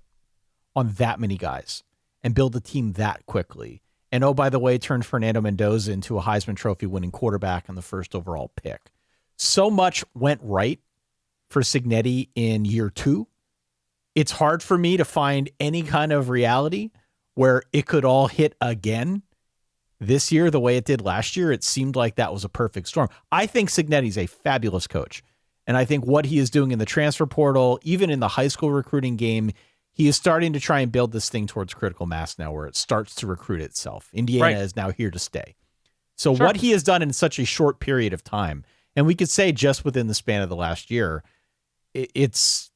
Speaker 3: on that many guys and build a team that quickly. And oh, by the way, turned Fernando Mendoza into a Heisman Trophy winning quarterback on the first overall pick. So much went right for Cignetti in year 2. It's hard for me to find any kind of reality where it could all hit again this year the way it did last year. It seemed like that was a perfect storm. I think Cignetti's a fabulous coach. And I think what he is doing in the transfer portal, even in the high school recruiting game, he is starting to try and build this thing towards critical mass now where it starts to recruit itself. Indiana is now here to stay. So what he has done in such a short period of time, and we could say just within the span of the last year, it's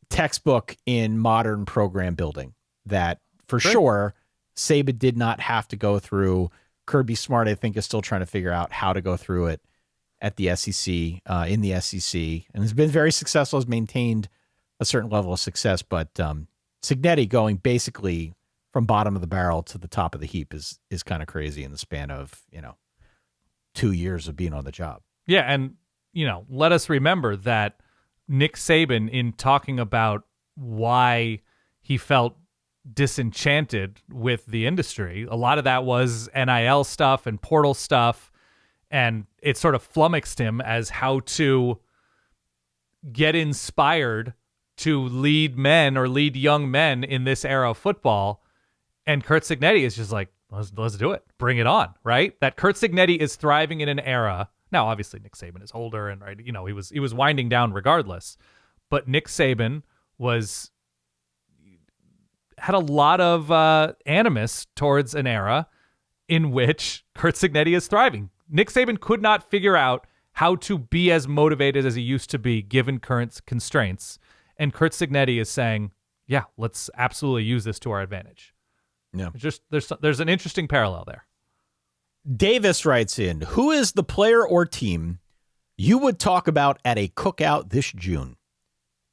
Speaker 3: textbook in modern program building that for sure Saban did not have to go through. Kirby Smart, I think, is still trying to figure out how to go through it at the SEC, in the SEC, and has been very successful, has maintained a certain level of success, but Cignetti going basically from bottom of the barrel to the top of the heap is kind of crazy in the span of, 2 years of being on the job.
Speaker 1: Yeah, and, let us remember that Nick Saban, in talking about why he felt disenchanted with the industry, a lot of that was NIL stuff and portal stuff, and it sort of flummoxed him as how to get inspired to lead men or lead young men in this era of football. And Curt Cignetti is just like, let's do it. Bring it on, right? That Curt Cignetti is thriving in an era. Now, obviously, Nick Saban is older and he was winding down regardless. But Nick Saban had a lot of animus towards an era in which Curt Cignetti is thriving. Nick Saban could not figure out how to be as motivated as he used to be given current constraints. And Curt Cignetti is saying, yeah, let's absolutely use this to our advantage.
Speaker 3: Yeah.
Speaker 1: There's an interesting parallel there.
Speaker 3: Davis writes in, who is the player or team you would talk about at a cookout this June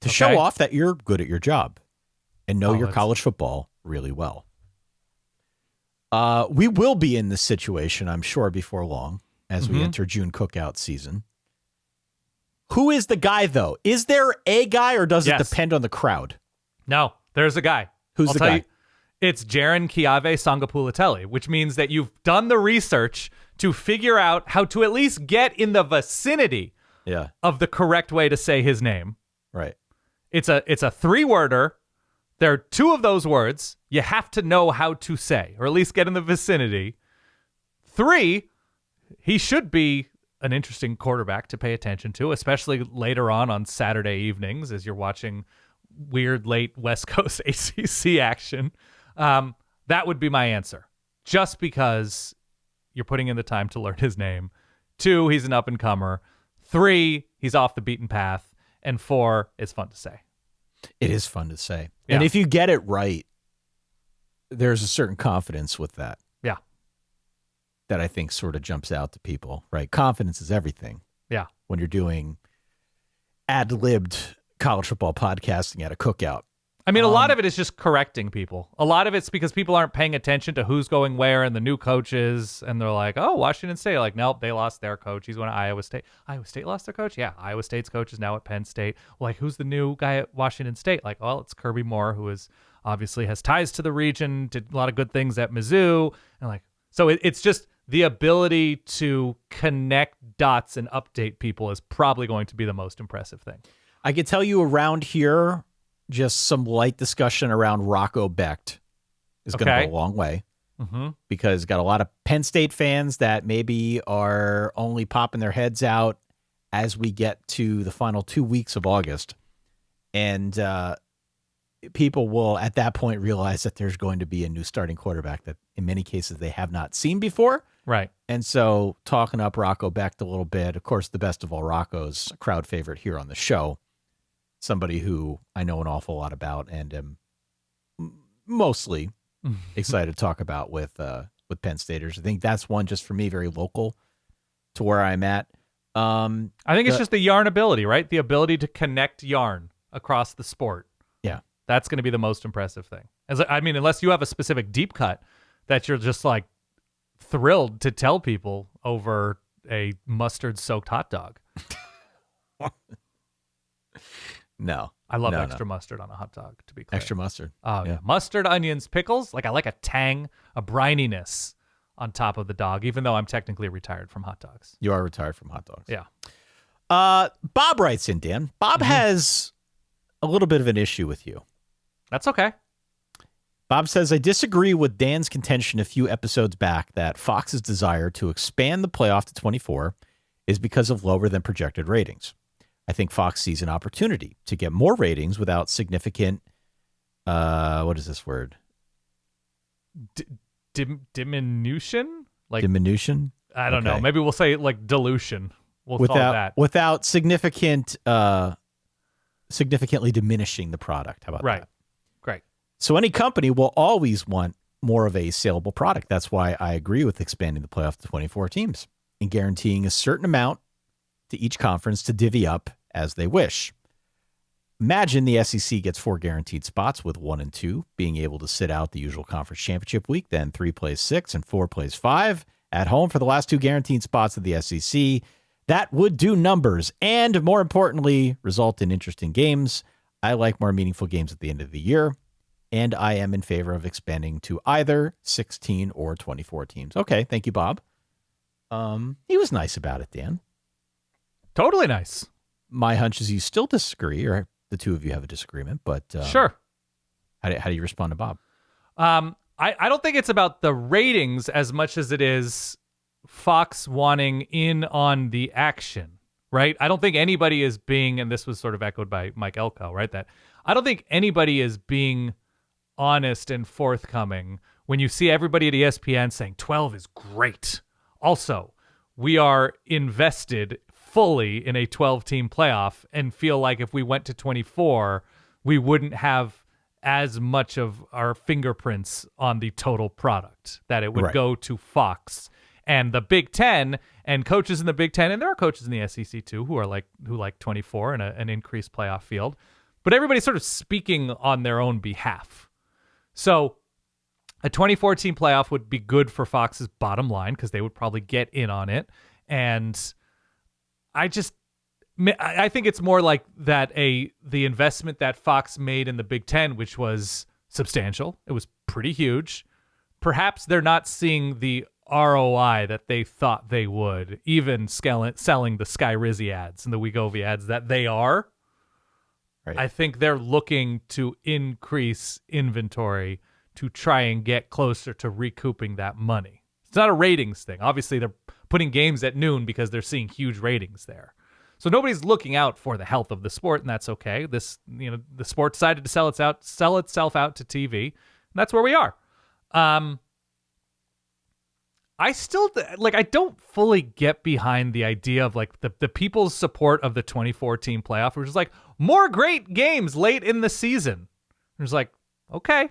Speaker 3: to show off that you're good at your job and know your college football really well? We will be in this situation, I'm sure, before long as we enter June cookout season. Who is the guy, though? Is there a guy, or does it depend on the crowd?
Speaker 1: No, there's a guy.
Speaker 3: Who's the guy?
Speaker 1: It's Jaron Chiave Sangapulatelli, which means that you've done the research to figure out how to at least get in the vicinity of the correct way to say his name.
Speaker 3: Right.
Speaker 1: It's a 3-worder. There are 2 of those words you have to know how to say, or at least get in the vicinity. 3, he should be an interesting quarterback to pay attention to, especially later on Saturday evenings as you're watching weird late West Coast ACC action. That would be my answer, just because you're putting in the time to learn his name. 2, he's an up-and-comer. 3, he's off the beaten path. And 4, it's fun to say.
Speaker 3: It is fun to say.
Speaker 1: Yeah.
Speaker 3: And if you get it right, there's a certain confidence with that.
Speaker 1: Yeah.
Speaker 3: That I think sort of jumps out to people, right? Confidence is everything.
Speaker 1: Yeah.
Speaker 3: When you're doing ad-libbed college football podcasting at a cookout.
Speaker 1: I mean, a lot of it is just correcting people. A lot of it's because people aren't paying attention to who's going where and the new coaches. And they're like, oh, Washington State. Like, nope, they lost their coach. He's going to Iowa State. Iowa State lost their coach? Yeah, Iowa State's coach is now at Penn State. Like, who's the new guy at Washington State? Like, well, it's Kirby Moore, who is obviously has ties to the region, did a lot of good things at Mizzou. And like, so it's just the ability to connect dots and update people is probably going to be the most impressive thing.
Speaker 3: I could tell you around here, just some light discussion around Rocco Becht is going to go a long way because got a lot of Penn State fans that maybe are only popping their heads out as we get to the final 2 weeks of August. And people will at that point realize that there's going to be a new starting quarterback that in many cases they have not seen before.
Speaker 1: Right.
Speaker 3: And so talking up Rocco Becht a little bit, of course, the best of all Rocco's a crowd favorite here on the show. Somebody who I know an awful lot about and am mostly excited to talk about with Penn Staters. I think that's one just for me, very local to where I'm at.
Speaker 1: I think it's just the yarn ability, right? The ability to connect yarn across the sport.
Speaker 3: Yeah.
Speaker 1: That's going to be the most impressive thing. I mean, unless you have a specific deep cut that you're just like thrilled to tell people over a mustard-soaked hot dog.
Speaker 3: No.
Speaker 1: I love extra mustard on a hot dog, to be clear.
Speaker 3: Extra mustard.
Speaker 1: Oh, yeah. Mustard, onions, pickles. Like I like a tang, a brininess on top of the dog, even though I'm technically retired from hot dogs.
Speaker 3: You are retired from hot dogs.
Speaker 1: Yeah.
Speaker 3: Bob writes in, Dan. Bob has a little bit of an issue with you.
Speaker 1: That's okay.
Speaker 3: Bob says, I disagree with Dan's contention a few episodes back that Fox's desire to expand the playoff to 24 is because of lower than projected ratings. I think Fox sees an opportunity to get more ratings without significant, what is this word?
Speaker 1: Diminution? Like
Speaker 3: Diminution?
Speaker 1: I don't know. Maybe we'll say like dilution. We'll call that.
Speaker 3: Without significantly diminishing the product. How about that?
Speaker 1: Great.
Speaker 3: So any company will always want more of a saleable product. That's why I agree with expanding the playoff to 24 teams and guaranteeing a certain amount to each conference to divvy up as they wish. Imagine the SEC gets 4 guaranteed spots with 1 and 2 being able to sit out the usual conference championship week, then 3 plays 6 and 4 plays 5 at home for the last 2 guaranteed spots of the SEC. That would do numbers and, more importantly, result in interesting games. I like more meaningful games at the end of the year, and I am in favor of expanding to either 16 or 24 teams. Okay, thank you, Bob. He was nice about it, Dan.
Speaker 1: Totally nice.
Speaker 3: My hunch is you still disagree, or the two of you have a disagreement, but
Speaker 1: sure.
Speaker 3: How do you respond to Bob?
Speaker 1: I don't think it's about the ratings as much as it is Fox wanting in on the action, right? I don't think anybody is being, and this was sort of echoed by Mike Elko, right? That I don't think anybody is being honest and forthcoming when you see everybody at ESPN saying 12 is great. Also, we are invested fully in a 12-team playoff and feel like if we went to 24, we wouldn't have as much of our fingerprints on the total product, that it would go to Fox and the Big Ten and coaches in the Big Ten. And there are coaches in the SEC too who like 24 and an increased playoff field, but everybody's sort of speaking on their own behalf. So a 24-team playoff would be good for Fox's bottom line because they would probably get in on it. And I think it's more like that the investment that Fox made in the Big Ten, which was substantial. It was pretty huge. Perhaps they're not seeing the ROI that they thought they would, even selling the Sky Rizzy ads and the Wegovy ads that they are.
Speaker 3: Right.
Speaker 1: I think they're looking to increase inventory to try and get closer to recouping that money. It's not a ratings thing. Obviously, they're putting games at noon because they're seeing huge ratings there. So nobody's looking out for the health of the sport, and that's okay. The sport decided to sell itself out to TV, and that's where we are. I still I don't fully get behind the idea of like the people's support of the 2014 playoff, which is like more great games late in the season. It's like, okay,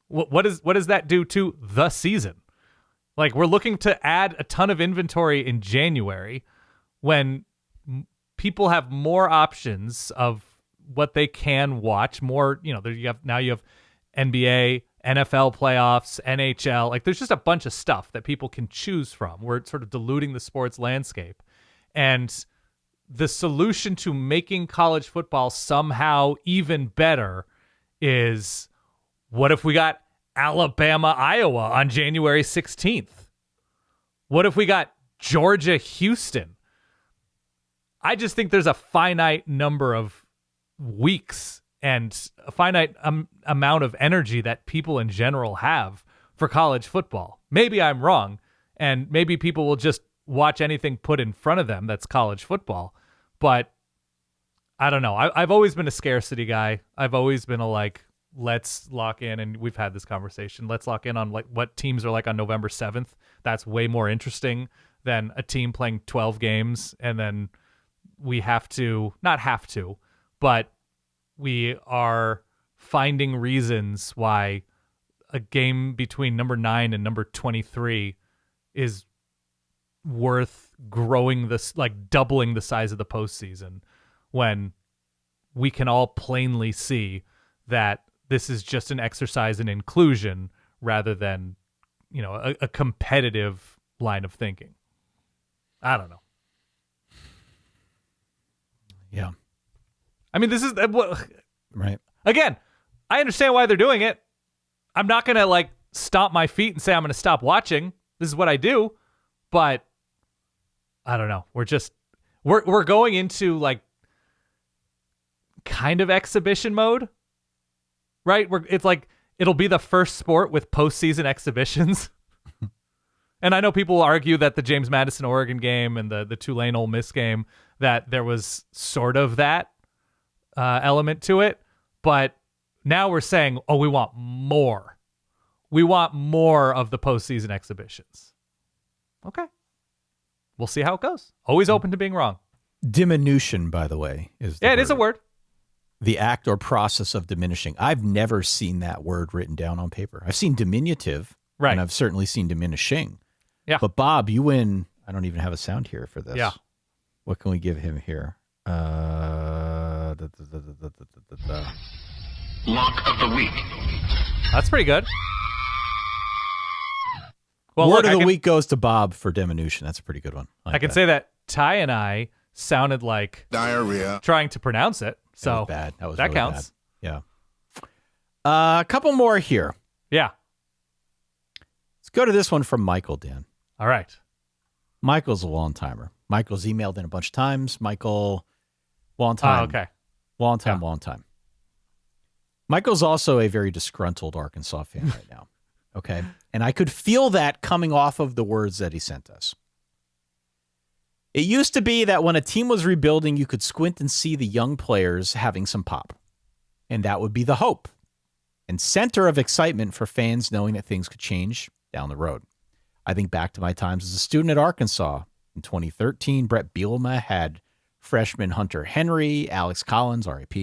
Speaker 1: what does that do to the season? Like, we're looking to add a ton of inventory in January when people have more options of what they can watch. More, you have NBA, NFL playoffs, NHL. Like, there's just a bunch of stuff that people can choose from. We're sort of diluting the sports landscape. And the solution to making college football somehow even better is, what if we got Alabama, Iowa on January 16th? What if we got Georgia, Houston? I just think there's a finite number of weeks and a finite amount of energy that people in general have for college football. Maybe I'm wrong, and maybe people will just watch anything put in front of them that's college football. But I don't know. I've always been a scarcity guy. I've always been let's lock in, and we've had this conversation. Let's lock in on like what teams are like on November 7th. That's way more interesting than a team playing 12 games, and then we but we are finding reasons why a game between number 9 and number 23 is worth growing this, like doubling the size of the postseason, when we can all plainly see that this is just an exercise in inclusion rather than, a competitive line of thinking. I don't know.
Speaker 3: Yeah.
Speaker 1: I mean, this is
Speaker 3: right.
Speaker 1: Again, I understand why they're doing it. I'm not going to stomp my feet and say I'm going to stop watching. This is what I do. But I don't know. We're going into kind of exhibition mode, right? It's like it'll be the first sport with postseason exhibitions. And I know people will argue that the James Madison Oregon game and the Tulane Ole Miss game, that there was sort of that element to it. But now we're saying, we want more. We want more of the postseason exhibitions. Okay. We'll see how it goes. Always open to being wrong.
Speaker 3: Diminution, by the way, is the
Speaker 1: it
Speaker 3: word.
Speaker 1: is a word.
Speaker 3: The act or process of diminishing. I've never seen that word written down on paper. I've seen diminutive,
Speaker 1: right,
Speaker 3: and I've certainly seen diminishing.
Speaker 1: Yeah.
Speaker 3: But Bob, you win. I don't even have a sound here for this.
Speaker 1: Yeah.
Speaker 3: What can we give him here?
Speaker 5: Lock of the week.
Speaker 1: That's pretty good. Well,
Speaker 3: Word of the week goes to Bob for diminution. That's a pretty good one.
Speaker 1: I can say that Ty and I sounded like
Speaker 5: diarrhea
Speaker 1: trying to pronounce it. So
Speaker 3: that was bad. That
Speaker 1: really
Speaker 3: Bad.
Speaker 1: counts.
Speaker 3: Yeah. A couple more here.
Speaker 1: Yeah.
Speaker 3: Let's go to this one from Michael, Dan.
Speaker 1: All right.
Speaker 3: Michael's a long timer. Michael's emailed in a bunch of times. Michael, long time.
Speaker 1: Oh, okay.
Speaker 3: Long time. Michael's also a very disgruntled Arkansas fan right now. Okay. And I could feel that coming off of the words that he sent us. It used to be that when a team was rebuilding, you could squint and see the young players having some pop. And that would be the hope and center of excitement for fans knowing that things could change down the road. I think back to my times as a student at Arkansas. In 2013, Brett Bielema had freshman Hunter Henry, Alex Collins, RIP.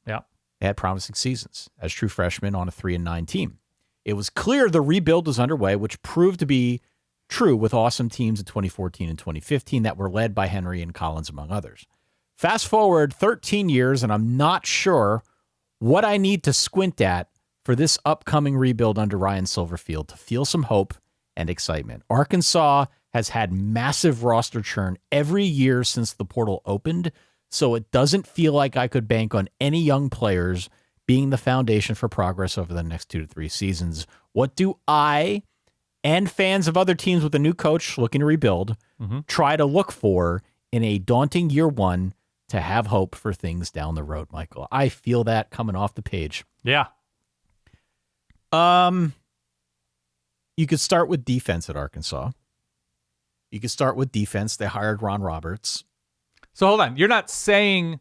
Speaker 1: Yeah.
Speaker 3: They had promising seasons as true freshmen on a 3-9 team. It was clear the rebuild was underway, which proved to be true with awesome teams in 2014 and 2015 that were led by Henry and Collins, among others. Fast forward 13 years, and I'm not sure what I need to squint at for this upcoming rebuild under Ryan Silverfield to feel some hope and excitement. Arkansas has had massive roster churn every year since the portal opened, so it doesn't feel like I could bank on any young players being the foundation for progress over the next 2 to 3 seasons. What do I and fans of other teams with a new coach looking to rebuild try to look for in a daunting year one to have hope for things down the road, Michael? I feel that coming off the page.
Speaker 1: Yeah.
Speaker 3: You could start with defense at Arkansas. You could start with defense. They hired Ron Roberts.
Speaker 1: So hold on. You're not saying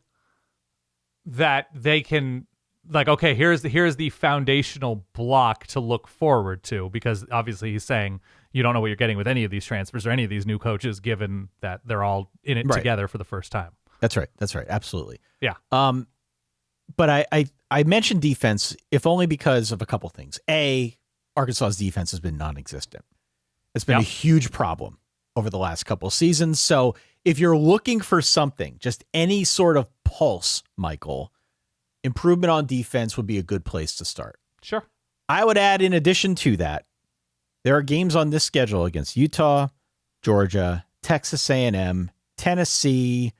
Speaker 1: that they can, like, okay, here's the foundational block to look forward to, because obviously he's saying you don't know what you're getting with any of these transfers or any of these new coaches, given that they're all in it together for the first time.
Speaker 3: That's right. That's right. Absolutely.
Speaker 1: Yeah.
Speaker 3: But I mentioned defense, if only because of a couple things. A, Arkansas's defense has been non-existent. It's been a huge problem over the last couple of seasons. So if you're looking for something, just any sort of pulse, Michael, improvement on defense would be a good place to start.
Speaker 1: Sure.
Speaker 3: I would add, in addition to that, there are games on this schedule against Utah, Georgia, Texas A&M, Tennessee,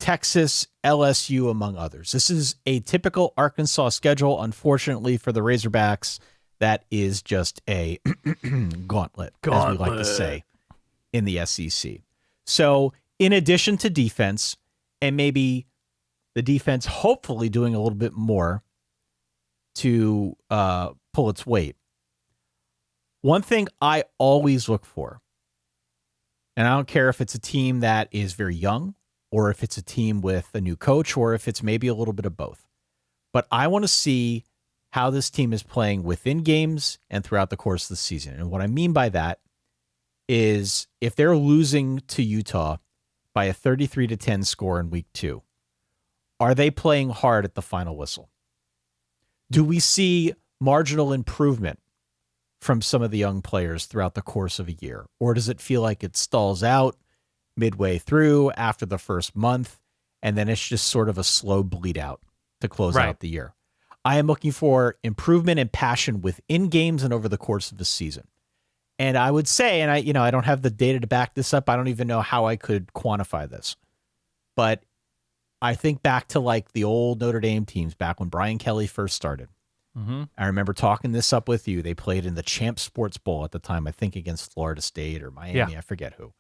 Speaker 3: Texas, LSU, among others. This is a typical Arkansas schedule. Unfortunately for the Razorbacks, that is just a gauntlet, as we like to say in the SEC. So in addition to defense, and maybe the defense hopefully doing a little bit more to pull its weight, one thing I always look for, and I don't care if it's a team that is very young or if it's a team with a new coach or if it's maybe a little bit of both, but I want to see how this team is playing within games and throughout the course of the season. And what I mean by that is if they're losing to Utah by a 33-10 score in week 2, are they playing hard at the final whistle? Do we see marginal improvement from some of the young players throughout the course of a year? Or does it feel like it stalls out midway through after the first month, and then it's just sort of a slow bleed out to close out the year? I am looking for improvement and passion within games and over the course of the season. And I would say, and I don't have the data to back this up. I don't even know how I could quantify this, but I think back to like the old Notre Dame teams back when Brian Kelly first started. I remember talking this up with you. They played in the Champ Sports Bowl at the time, I think against Florida State or Miami. I forget who.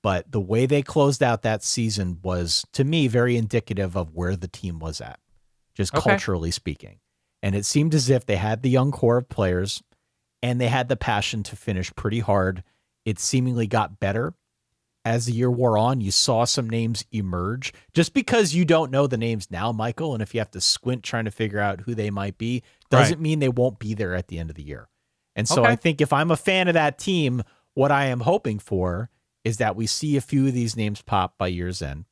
Speaker 3: But the way they closed out that season was, to me, very indicative of where the team was at, just culturally speaking. And it seemed as if they had the young core of players and they had the passion to finish pretty hard. It seemingly got better as the year wore on. You saw some names emerge. Just because you don't know the names now, Michael, and if you have to squint trying to figure out who they might be, doesn't mean they won't be there at the end of the year. And so I think if I'm a fan of that team, what I am hoping for is that we see a few of these names pop by year's end.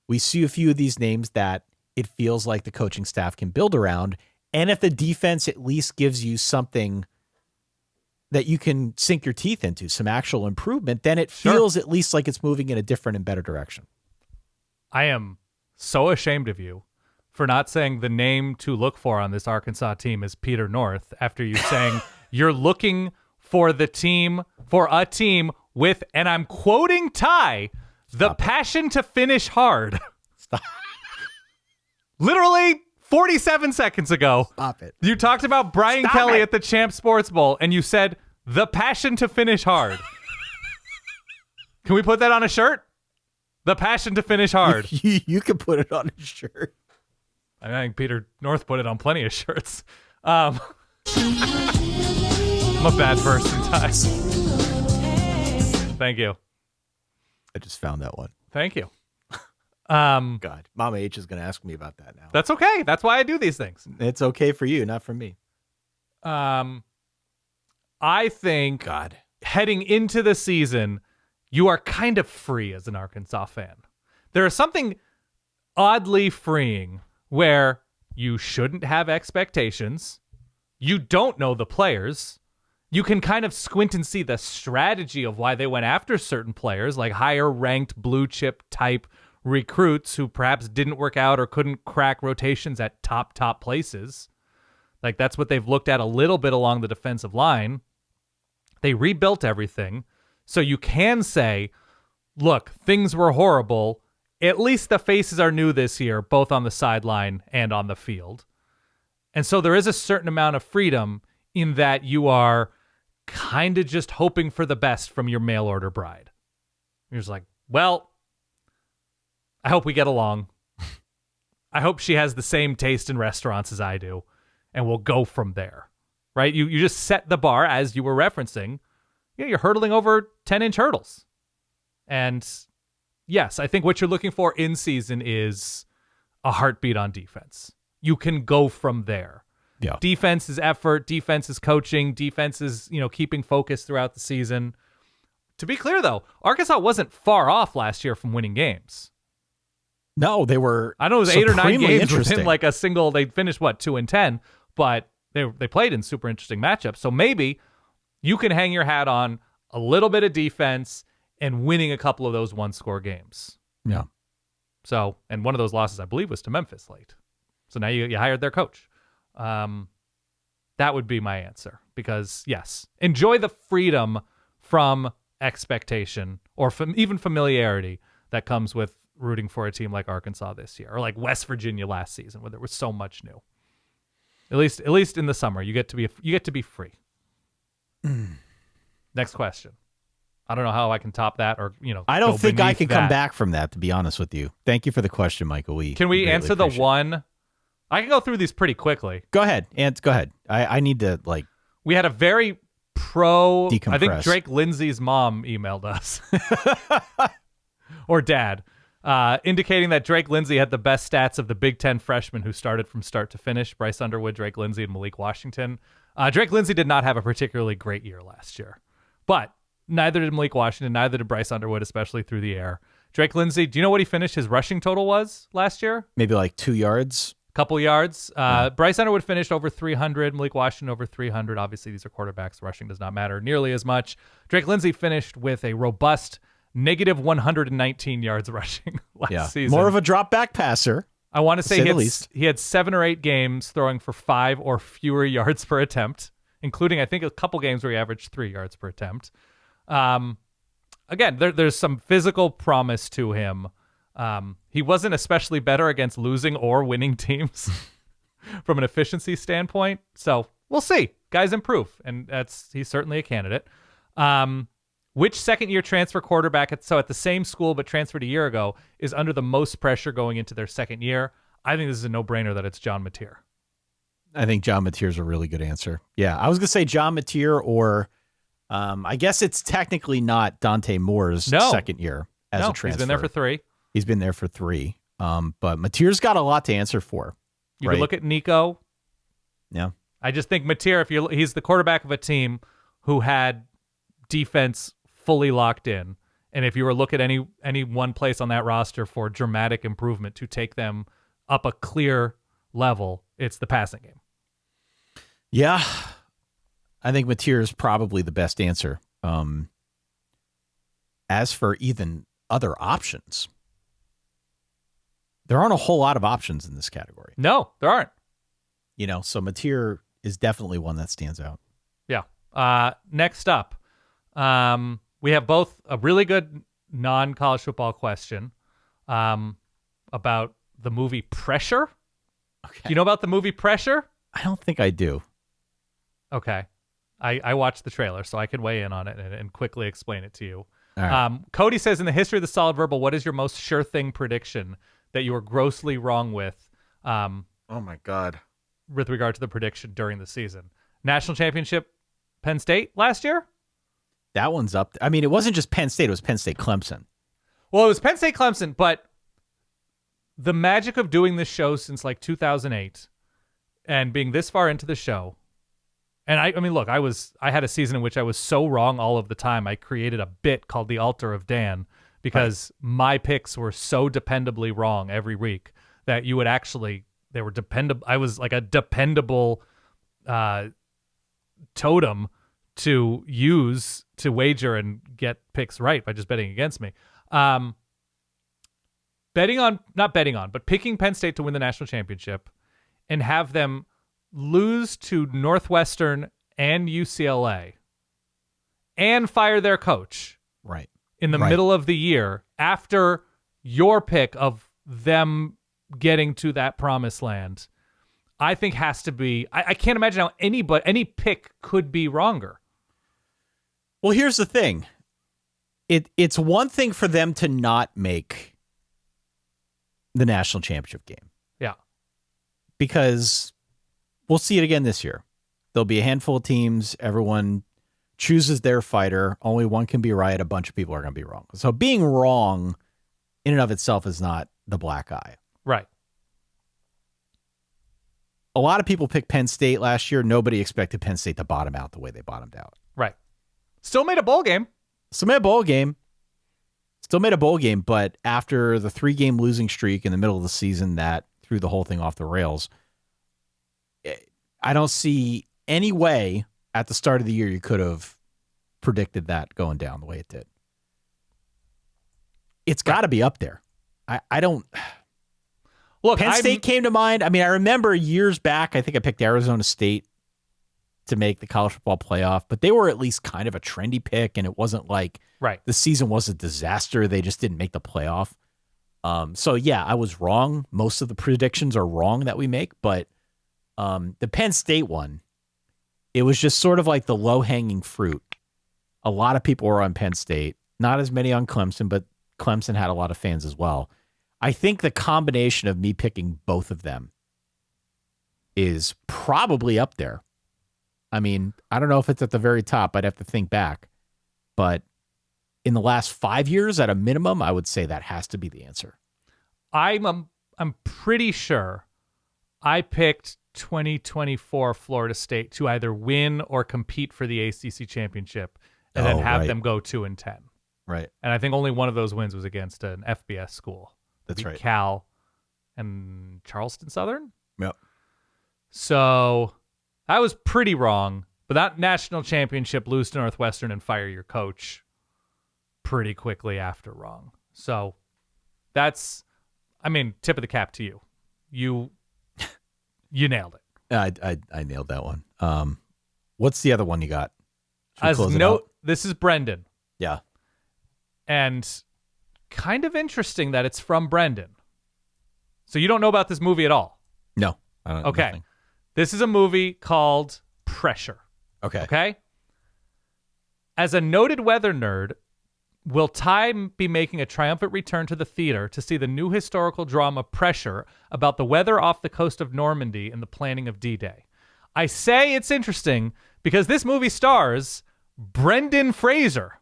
Speaker 3: We see a few of these names that it feels like the coaching staff can build around. And if the defense at least gives you something that you can sink your teeth into, some actual improvement, then it feels at least like it's moving in a different and better direction.
Speaker 1: I am so ashamed of you for not saying the name to look for on this Arkansas team is Peter North after you saying you're looking for a team with, and I'm quoting Ty, the passion to finish hard.
Speaker 3: Stop.
Speaker 1: Literally 47 seconds ago.
Speaker 3: Stop it.
Speaker 1: You talked about Brian Kelly at the Champ Sports Bowl, and you said the passion to finish hard. Can we put that on a shirt? The passion to finish hard.
Speaker 3: You can put it on a shirt.
Speaker 1: I think Peter North put it on plenty of shirts. I'm a bad person, Ty. Thank you.
Speaker 3: I just found that one.
Speaker 1: Thank you.
Speaker 3: God, Mama H is going to ask me about that now.
Speaker 1: That's okay. That's why I do these things.
Speaker 3: It's okay for you, not for me.
Speaker 1: I think heading into the season, you are kind of free as an Arkansas fan. There is something oddly freeing where you shouldn't have expectations. You don't know the players. You can kind of squint and see the strategy of why they went after certain players, like higher ranked blue chip type recruits who perhaps didn't work out or couldn't crack rotations at top places. Like that's what they've looked at a little bit along the defensive line. They rebuilt everything. So you can say, look, things were horrible. At least the faces are new this year, both on the sideline and on the field. And so there is a certain amount of freedom in that you are kind of just hoping for the best from your mail order bride. You're just like, well, I hope we get along. I hope she has the same taste in restaurants as I do, and we'll go from there, right? You just set the bar, as you were referencing. You're hurdling over 10-inch hurdles. And yes, I think what you're looking for in season is a heartbeat on defense. You can go from there.
Speaker 3: Yeah.
Speaker 1: Defense is effort. Defense is coaching. Defense is, keeping focus throughout the season. To be clear, though, Arkansas wasn't far off last year from winning games.
Speaker 3: No, they were.
Speaker 1: I know it was 8 or 9 games within like a single. They finished 2-10, but they played in super interesting matchups. So maybe you can hang your hat on a little bit of defense and winning a couple of those 1-score games.
Speaker 3: Yeah.
Speaker 1: So, and one of those losses, I believe, was to Memphis late. So now you hired their coach. That would be my answer, because yes, enjoy the freedom from expectation or from even familiarity that comes with rooting for a team like Arkansas this year, or like West Virginia last season, where there was so much new. At least in the summer, you get to be free. Next question. I don't know how I can top that, or
Speaker 3: I don't think I can
Speaker 1: that.
Speaker 3: come back from that, to be honest with you. Thank you for the question, Michael.
Speaker 1: Can we answer the one? I can go through these pretty quickly.
Speaker 3: Go ahead, Ant. Go ahead. I need to
Speaker 1: We had a very pro.
Speaker 3: decompress.
Speaker 1: I think Drake Lindsay's mom emailed us, or dad, indicating that Drake Lindsay had the best stats of the Big Ten freshmen who started from start to finish: Bryce Underwood, Drake Lindsay, and Malik Washington. Drake Lindsay did not have a particularly great year last year, but neither did Malik Washington, neither did Bryce Underwood, especially through the air. Drake Lindsay, do you know what he finished his rushing total was last year?
Speaker 3: Maybe like 2 yards.
Speaker 1: Couple yards. Bryce Underwood finished over 300. Malik Washington over 300. Obviously, these are quarterbacks. Rushing does not matter nearly as much. Drake Lindsay finished with a robust negative 119 yards rushing last season.
Speaker 3: More of a drop back passer.
Speaker 1: I want to say he had 7 or 8 games throwing for 5 or fewer yards per attempt, including, I think, a couple games where he averaged 3 yards per attempt. Again, there's some physical promise to him. He wasn't especially better against losing or winning teams from an efficiency standpoint. So we'll see. Guys improve, and he's certainly a candidate. Which second-year transfer quarterback at the same school but transferred a year ago is under the most pressure going into their second year? I think this is a no-brainer that it's John Mateer.
Speaker 3: I think John Mateer is a really good answer. Yeah, I was going to say John Mateer, or I guess it's technically not Dante Moore's second year as a transfer.
Speaker 1: He's been there for 3.
Speaker 3: He's been there for 3. But Mateer's got a lot to answer for.
Speaker 1: You can look at Nico.
Speaker 3: Yeah.
Speaker 1: I just think Mateer, he's the quarterback of a team who had defense fully locked in, and if you were to look at any one place on that roster for dramatic improvement to take them up a clear level, it's the passing game.
Speaker 3: Yeah, I think Mateer is probably the best answer. As for even other options, there aren't a whole lot of options in this category.
Speaker 1: No, there aren't.
Speaker 3: So Mateer is definitely one that stands out.
Speaker 1: Yeah. Next up, we have both a really good non-college football question about the movie Pressure.
Speaker 3: Okay.
Speaker 1: Do you know about the movie Pressure?
Speaker 3: I don't think I do.
Speaker 1: Okay. I watched the trailer, so I can weigh in on it and quickly explain it to you.
Speaker 3: All right.
Speaker 1: Cody says, in the history of the Solid Verbal, what is your most sure thing prediction that you were grossly wrong with?
Speaker 3: Oh, my God.
Speaker 1: With regard to the prediction during the season. National championship, Penn State last year?
Speaker 3: That one's up. I mean, it wasn't just Penn State. It was Penn State Clemson.
Speaker 1: Well, it was Penn State Clemson, but the magic of doing this show since like 2008 and being this far into the show. And I mean, look, I had a season in which I was so wrong all of the time. I created a bit called the Altar of Dan because my picks were so dependably wrong every week that you would they were dependable. I was like a dependable totem to use to wager and get picks right by just betting against me. Picking Penn State to win the national championship and have them lose to Northwestern and UCLA and fire their coach in the middle of the year after your pick of them getting to that promised land. I think has to be. I can't imagine how any pick could be wronger.
Speaker 3: Well, here's the thing. It's one thing for them to not make the national championship game.
Speaker 1: Yeah.
Speaker 3: Because we'll see it again this year. There'll be a handful of teams. Everyone chooses their fighter. Only one can be right. A bunch of people are going to be wrong. So being wrong in and of itself is not the black eye.
Speaker 1: Right.
Speaker 3: A lot of people picked Penn State last year. Nobody expected Penn State to bottom out the way they bottomed out.
Speaker 1: Right. Still made a bowl game.
Speaker 3: Still made a bowl game, but after the 3-game losing streak in the middle of the season that threw the whole thing off the rails, I don't see any way at the start of the year you could have predicted that going down the way it did. It's got to be up there. I don't...
Speaker 1: Look,
Speaker 3: Penn State came to mind. I mean, I remember years back, I think I picked Arizona State to make the college football playoff, but they were at least kind of a trendy pick, and it wasn't like the season was a disaster. They just didn't make the playoff. So, yeah, I was wrong. Most of the predictions are wrong that we make, but the Penn State one, it was just sort of like the low-hanging fruit. A lot of people were on Penn State, not as many on Clemson, but Clemson had a lot of fans as well. I think the combination of me picking both of them is probably up there. I mean, I don't know if it's at the very top. I'd have to think back. But in the last 5 years, at a minimum, I would say that has to be the answer.
Speaker 1: I'm pretty sure I picked 2024 Florida State to either win or compete for the ACC championship and then have them go 2-10.
Speaker 3: Right.
Speaker 1: And I think only one of those wins was against an FBS school.
Speaker 3: That's right.
Speaker 1: Cal and Charleston Southern.
Speaker 3: Yep.
Speaker 1: So I was pretty wrong, but that national championship, lose to Northwestern and fire your coach pretty quickly after wrong. So that's, I mean, tip of the cap to you. You nailed it.
Speaker 3: I nailed that one. What's the other one you got?
Speaker 1: As note, this is Brendan.
Speaker 3: Yeah.
Speaker 1: And kind of interesting that it's from Brendan. So you don't know about this movie at all?
Speaker 3: No. I don't.
Speaker 1: Okay.
Speaker 3: Nothing.
Speaker 1: This is a movie called Pressure. Okay. As a noted weather nerd, will Ty be making a triumphant return to the theater to see the new historical drama Pressure about the weather off the coast of Normandy and the planning of D-Day? I say it's interesting because this movie stars Brendan Fraser.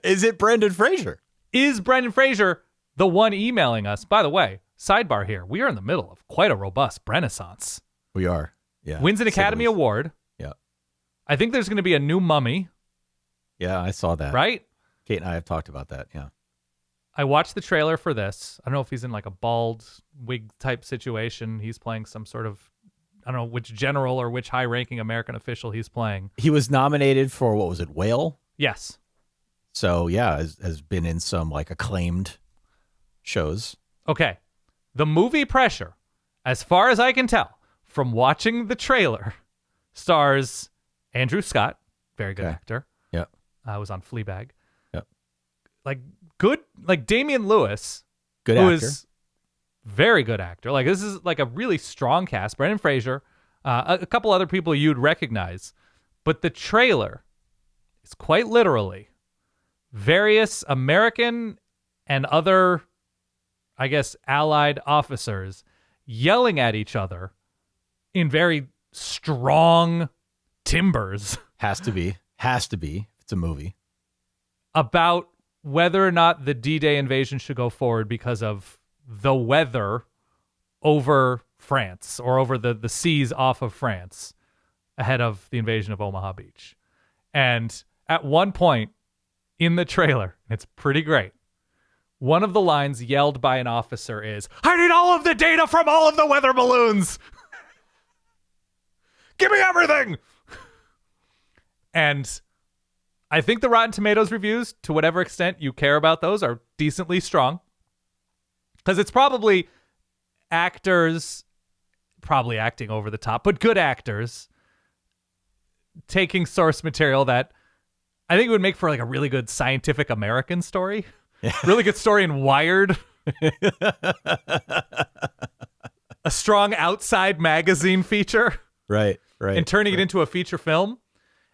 Speaker 3: Is it Brendan Fraser?
Speaker 1: Is Brendan Fraser the one emailing us? By the way, sidebar here. We are in the middle of quite a robust renaissance.
Speaker 3: We are. Yeah.
Speaker 1: Wins an Academy Award.
Speaker 3: Yeah.
Speaker 1: I think there's going to be a new Mummy.
Speaker 3: Yeah, I saw that.
Speaker 1: Right?
Speaker 3: Kate and I have talked about that. Yeah.
Speaker 1: I watched the trailer for this. I don't know if he's in like a bald wig type situation. He's playing some sort of, I don't know which general or which high ranking American official he's playing.
Speaker 3: He was nominated for, what was it, Whale?
Speaker 1: Yes.
Speaker 3: So, yeah, has been in some like acclaimed shows.
Speaker 1: Okay. The movie Pressure, as far as I can tell from watching the trailer, stars Andrew Scott, very good actor.
Speaker 3: Yeah.
Speaker 1: Was on Fleabag.
Speaker 3: Yep.
Speaker 1: Like Damian Lewis,
Speaker 3: good
Speaker 1: who
Speaker 3: actor.
Speaker 1: is very good actor. Like this is like a really strong cast. Brendan Fraser, a couple other people you'd recognize, but the trailer is quite literally various American and other, I guess, allied officers yelling at each other in very strong timbers.
Speaker 3: Has to be. It's a movie.
Speaker 1: About whether or not the D-Day invasion should go forward because of the weather over France or over the seas off of France ahead of the invasion of Omaha Beach. And at one point in the trailer, it's pretty great, one of the lines yelled by an officer is, "I need all of the data from all of the weather balloons. Give me everything." And I think the Rotten Tomatoes reviews, to whatever extent you care about those, are decently strong. Because it's probably actors, probably acting over the top, but good actors taking source material that I think it would make for like a really good Scientific American story. Yeah. Really good story in Wired. a strong outside magazine feature.
Speaker 3: Right.
Speaker 1: And turning it into a feature film.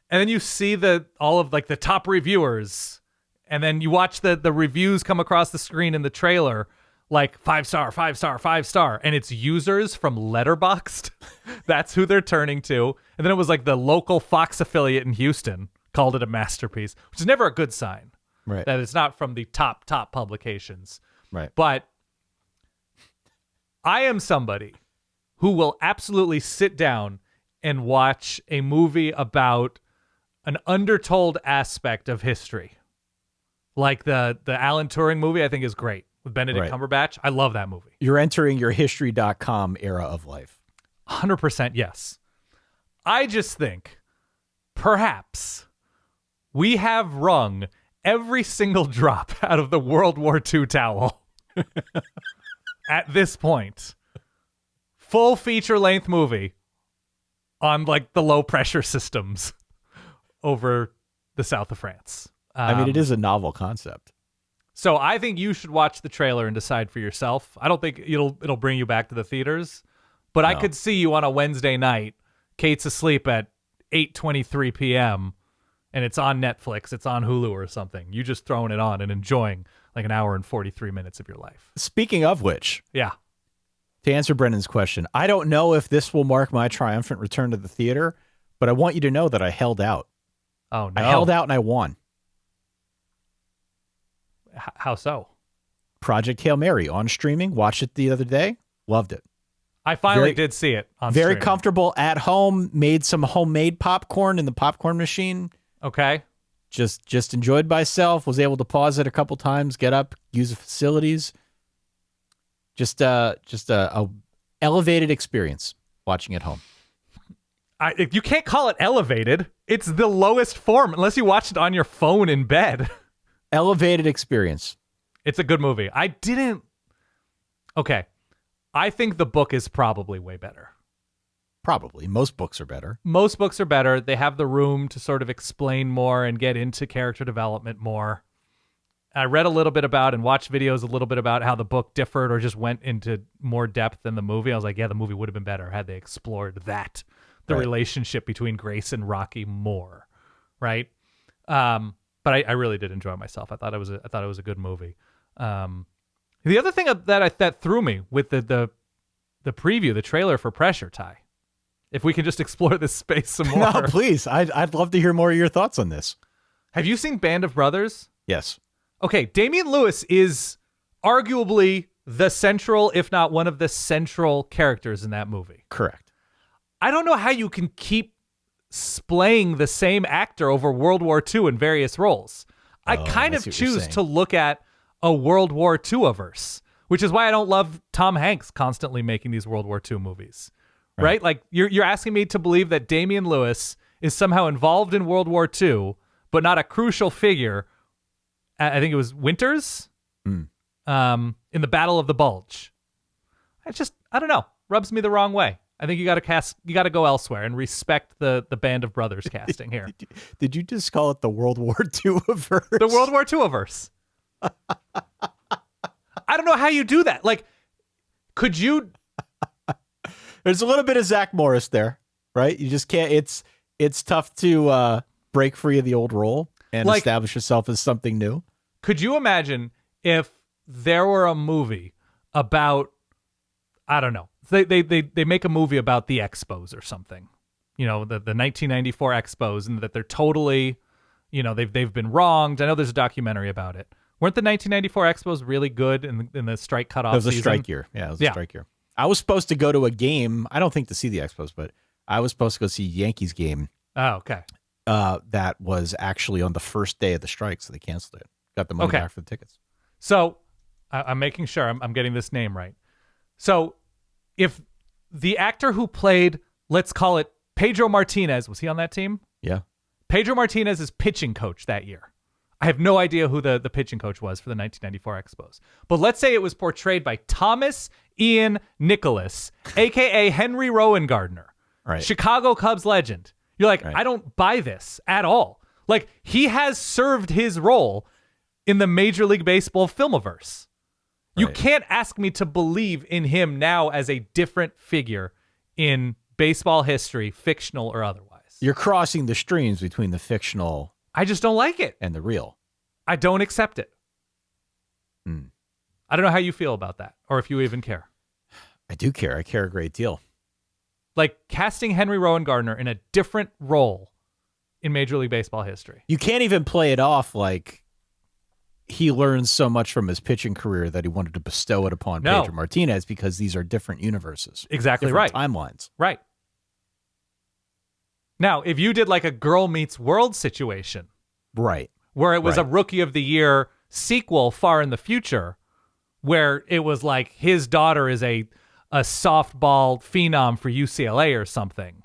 Speaker 1: And then you see all of like the top reviewers, and then you watch the reviews come across the screen in the trailer, like 5-star, 5-star, 5-star, and it's users from Letterboxd. That's who they're turning to. And then it was like the local Fox affiliate in Houston called it a masterpiece, which is never a good sign.
Speaker 3: Right.
Speaker 1: That it's not from the top publications.
Speaker 3: Right.
Speaker 1: But I am somebody who will absolutely sit down and watch a movie about an undertold aspect of history. Like the Alan Turing movie, I think is great with Benedict Cumberbatch. I love that movie.
Speaker 3: You're entering your history.com era of life.
Speaker 1: 100% yes. I just think perhaps we have wrung every single drop out of the World War II towel at this point. Full feature-length movie on like the low pressure systems over the south of France.
Speaker 3: I mean, it is a novel concept.
Speaker 1: So I think you should watch the trailer and decide for yourself. I don't think it'll bring you back to the theaters, but I could see you on a Wednesday night. Kate's asleep at 8:23 p.m. and it's on Netflix, it's on Hulu or something. You just throwing it on and enjoying like an hour and 43 minutes of your life.
Speaker 3: Speaking of which,
Speaker 1: yeah.
Speaker 3: To answer Brendan's question, I don't know if this will mark my triumphant return to the theater, but I want you to know that I held out.
Speaker 1: Oh, no.
Speaker 3: I held out and I won.
Speaker 1: How so?
Speaker 3: Project Hail Mary on streaming. Watched it the other day. Loved it.
Speaker 1: I finally did see it on
Speaker 3: very
Speaker 1: streaming.
Speaker 3: Comfortable at home. Made some homemade popcorn in the popcorn machine.
Speaker 1: Okay.
Speaker 3: Just enjoyed myself. Was able to pause it a couple times, get up, use the facilities. Just a elevated experience watching at home.
Speaker 1: You can't call it elevated. It's the lowest form unless you watched it on your phone in bed.
Speaker 3: Elevated experience.
Speaker 1: It's a good movie. Okay. I think the book is probably way better.
Speaker 3: Probably. Most books are better.
Speaker 1: Most books are better. They have the room to sort of explain more and get into character development more. I read a little bit about and watched videos a little bit about how the book differed or just went into more depth than the movie. I was like, yeah, the movie would have been better had they explored the relationship between Grace and Rocky more, right? But I really did enjoy myself. I thought it was a good movie. The other thing that threw me with the preview, the trailer for Pressure, Ty, if we can just explore this space some more.
Speaker 3: No, please. I'd love to hear more of your thoughts on this.
Speaker 1: Have you seen Band of Brothers?
Speaker 3: Yes.
Speaker 1: Okay, Damian Lewis is arguably the central, if not one of the central characters in that movie.
Speaker 3: Correct.
Speaker 1: I don't know how you can keep splaying the same actor over World War II in various roles. I kind of choose to look at a World War II-averse, which is why I don't love Tom Hanks constantly making these World War II movies. Right? Like, you're asking me to believe that Damian Lewis is somehow involved in World War II, but not a crucial figure. I think it was Winters in the Battle of the Bulge. I don't know. Rubs me the wrong way. I think you got to go elsewhere and respect the Band of Brothers casting here.
Speaker 3: Did you just call it the World War II averse?
Speaker 1: The World War II averse. I don't know how you do that. Like, could you?
Speaker 3: There's a little bit of Zach Morris there, right? You just can't. It's tough to break free of the old role and establish yourself as something new.
Speaker 1: Could you imagine if there were a movie about, I don't know, they make a movie about the Expos or something, you know, the 1994 Expos, and that they're totally, you know, they've been wronged. I know there's a documentary about it. Weren't the 1994 Expos really good in the strike cutoff season?
Speaker 3: It was a strike year. Yeah, it was a strike year. I was supposed to go to a game. I don't think to see the Expos, but I was supposed to go see a Yankees game.
Speaker 1: Oh, okay.
Speaker 3: That was actually on the first day of the strike, so they canceled it. Got the money back for the tickets.
Speaker 1: So I'm making sure I'm getting this name right. So if the actor who played, let's call it Pedro Martinez, was he on that team?
Speaker 3: Yeah.
Speaker 1: Pedro Martinez's pitching coach that year. I have no idea who the pitching coach was for the 1994 Expos. But let's say it was portrayed by Thomas Ian Nicholas, a.k.a. Henry Rowan Gardner, Chicago Cubs legend. You're like, I don't buy this at all. Like, he has served his role in the Major League Baseball filmiverse. You can't ask me to believe in him now as a different figure in baseball history, fictional or otherwise.
Speaker 3: You're crossing the streams between the fictional
Speaker 1: I just don't like it.
Speaker 3: and the real.
Speaker 1: I don't accept it. I don't know how you feel about that, or if you even care.
Speaker 3: I do care. I care a great deal.
Speaker 1: Like casting Henry Rowan Gardner in a different role in Major League Baseball history.
Speaker 3: You can't even play it off like he learned so much from his pitching career that he wanted to bestow it upon Pedro Martinez, because these are different universes.
Speaker 1: Exactly
Speaker 3: different
Speaker 1: right.
Speaker 3: Timelines.
Speaker 1: Right. Now, if you did like a Girl Meets World situation,
Speaker 3: Right.
Speaker 1: where it was a
Speaker 3: Right.
Speaker 1: Rookie of the Year sequel far in the future, where it was like his daughter is a softball phenom for UCLA or something,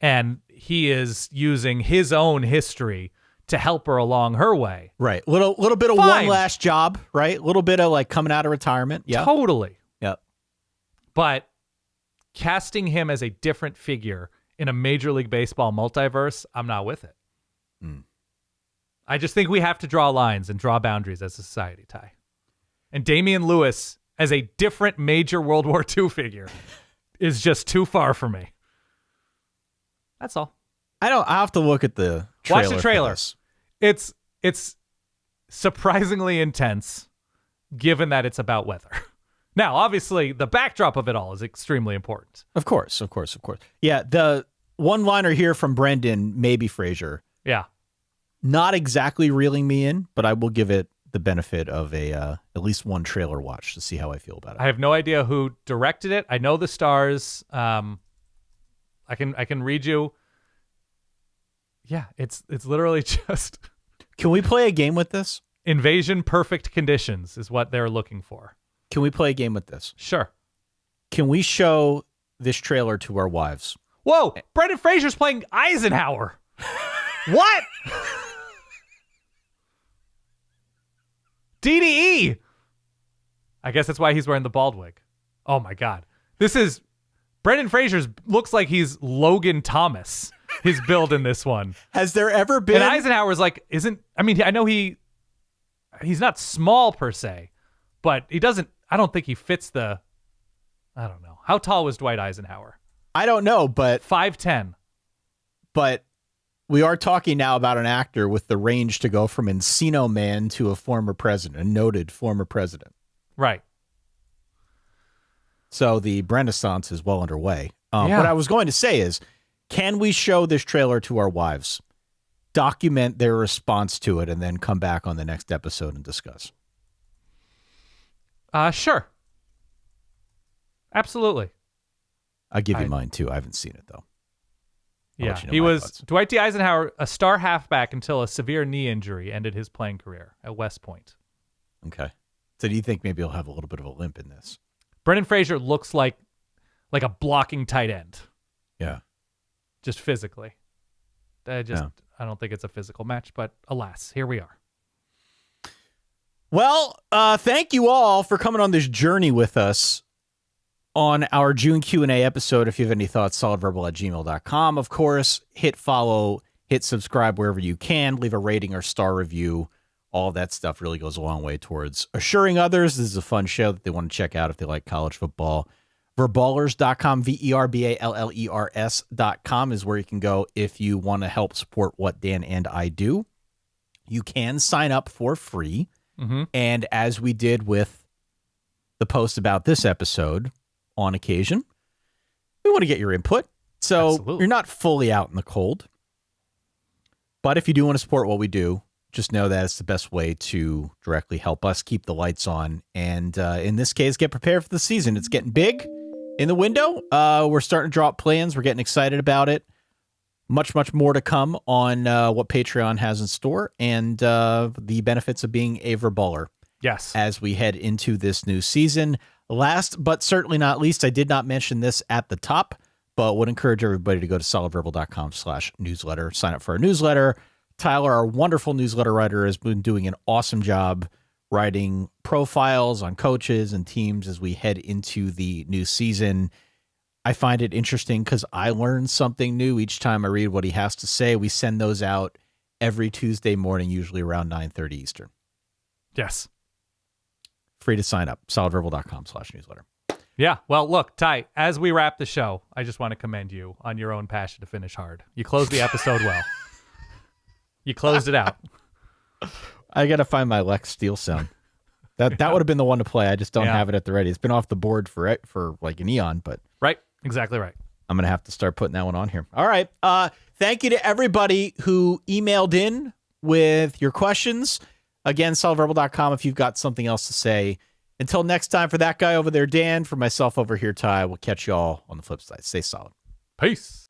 Speaker 1: and he is using his own history to help her along her way.
Speaker 3: Right. Little bit of
Speaker 1: Fine.
Speaker 3: one last job, right? Little bit of like coming out of retirement. Yeah.
Speaker 1: Totally.
Speaker 3: Yep.
Speaker 1: But casting him as a different figure in a Major League Baseball multiverse, I'm not with it. I just think we have to draw lines and draw boundaries as a society, Ty. And Damian Lewis as a different major World War II figure is just too far for me. That's all.
Speaker 3: I have to look at the trailer.
Speaker 1: Watch the
Speaker 3: for
Speaker 1: trailer.
Speaker 3: this.
Speaker 1: It's surprisingly intense, given that it's about weather. Now, obviously, the backdrop of it all is extremely important.
Speaker 3: Of course. Yeah. The one-liner here from Brendan, maybe Frazier,
Speaker 1: Yeah.
Speaker 3: not exactly reeling me in, but I will give it the benefit of a at least one trailer watch to see how I feel about it.
Speaker 1: I have no idea who directed it. I know the stars. I can read you. Yeah, it's literally just
Speaker 3: Can we play a game with this?
Speaker 1: invasion perfect conditions is what they're looking for.
Speaker 3: Can we play a game with this?
Speaker 1: Sure.
Speaker 3: Can we show this trailer to our wives?
Speaker 1: Whoa, Brendan Fraser's playing Eisenhower. What? DDE. I guess that's why he's wearing the bald wig. Oh my God. This is Brendan Fraser's looks like he's Logan Thomas, his build in this one.
Speaker 3: Has there ever been...
Speaker 1: And Eisenhower's like, I know he's not small per se, but I don't think he fits I don't know. How tall was Dwight Eisenhower?
Speaker 3: I don't know, but
Speaker 1: 5'10".
Speaker 3: But we are talking now about an actor with the range to go from Encino Man to a former president, a noted former president.
Speaker 1: Right.
Speaker 3: So the Renaissance is well underway.
Speaker 1: Yeah.
Speaker 3: What I was going to say is, can we show this trailer to our wives, document their response to it, and then come back on the next episode and discuss?
Speaker 1: Sure. Absolutely.
Speaker 3: I'll give you mine too. I haven't seen it though. I'll
Speaker 1: Yeah,
Speaker 3: let you know
Speaker 1: he
Speaker 3: my
Speaker 1: was
Speaker 3: thoughts.
Speaker 1: Dwight D. Eisenhower, a star halfback until a severe knee injury ended his playing career at West Point.
Speaker 3: Okay. So do you think maybe he'll have a little bit of a limp in this?
Speaker 1: Brendan Fraser looks like a blocking tight end,
Speaker 3: Yeah.
Speaker 1: just physically. I don't think it's a physical match, but alas, here we are.
Speaker 3: Well, thank you all for coming on this journey with us on our June Q&A episode. If you have any thoughts, solidverbal@gmail.com. Of course, hit follow, hit subscribe wherever you can, leave a rating or star review. All of that stuff really goes a long way towards assuring others this is a fun show that they want to check out if they like college football. Verballers.com, VERBALLERS.com is where you can go if you want to help support what Dan and I do. You can sign up for free.
Speaker 1: Mm-hmm.
Speaker 3: And as we did with the post about this episode, on occasion, we want to get your input. So
Speaker 1: Absolutely.
Speaker 3: You're not fully out in the cold. But if you do want to support what we do, just know that it's the best way to directly help us keep the lights on. And in this case, get prepared for the season. It's getting big in the window. We're starting to draw up plans. We're getting excited about it. Much, much more to come on what Patreon has in store and the benefits of being a Verballer.
Speaker 1: Yes.
Speaker 3: As we head into this new season. Last but certainly not least, I did not mention this at the top, but would encourage everybody to go to solidverbal.com/newsletter, sign up for our newsletter. Tyler, our wonderful newsletter writer, has been doing an awesome job writing profiles on coaches and teams as we head into the new season. I find it interesting because I learn something new each time I read what he has to say. We send those out every Tuesday morning, usually around 9:30 Eastern.
Speaker 1: Yes.
Speaker 3: free to sign up. solidverbal.com/newsletter.
Speaker 1: Yeah. Well, look, Ty, as we wrap the show, I just want to commend you on your own passion to finish hard. You closed the episode well. You closed it out.
Speaker 3: I got to find my Lex Steel sound. That would have been the one to play. I just don't have it at the ready. It's been off the board for like an eon, but
Speaker 1: right. Exactly right.
Speaker 3: I'm going to have to start putting that one on here. All right. Thank you to everybody who emailed in with your questions. Again, solidverbal.com if you've got something else to say. Until next time, for that guy over there, Dan, for myself over here, Ty, we'll catch you all on the flip side. Stay solid.
Speaker 1: Peace.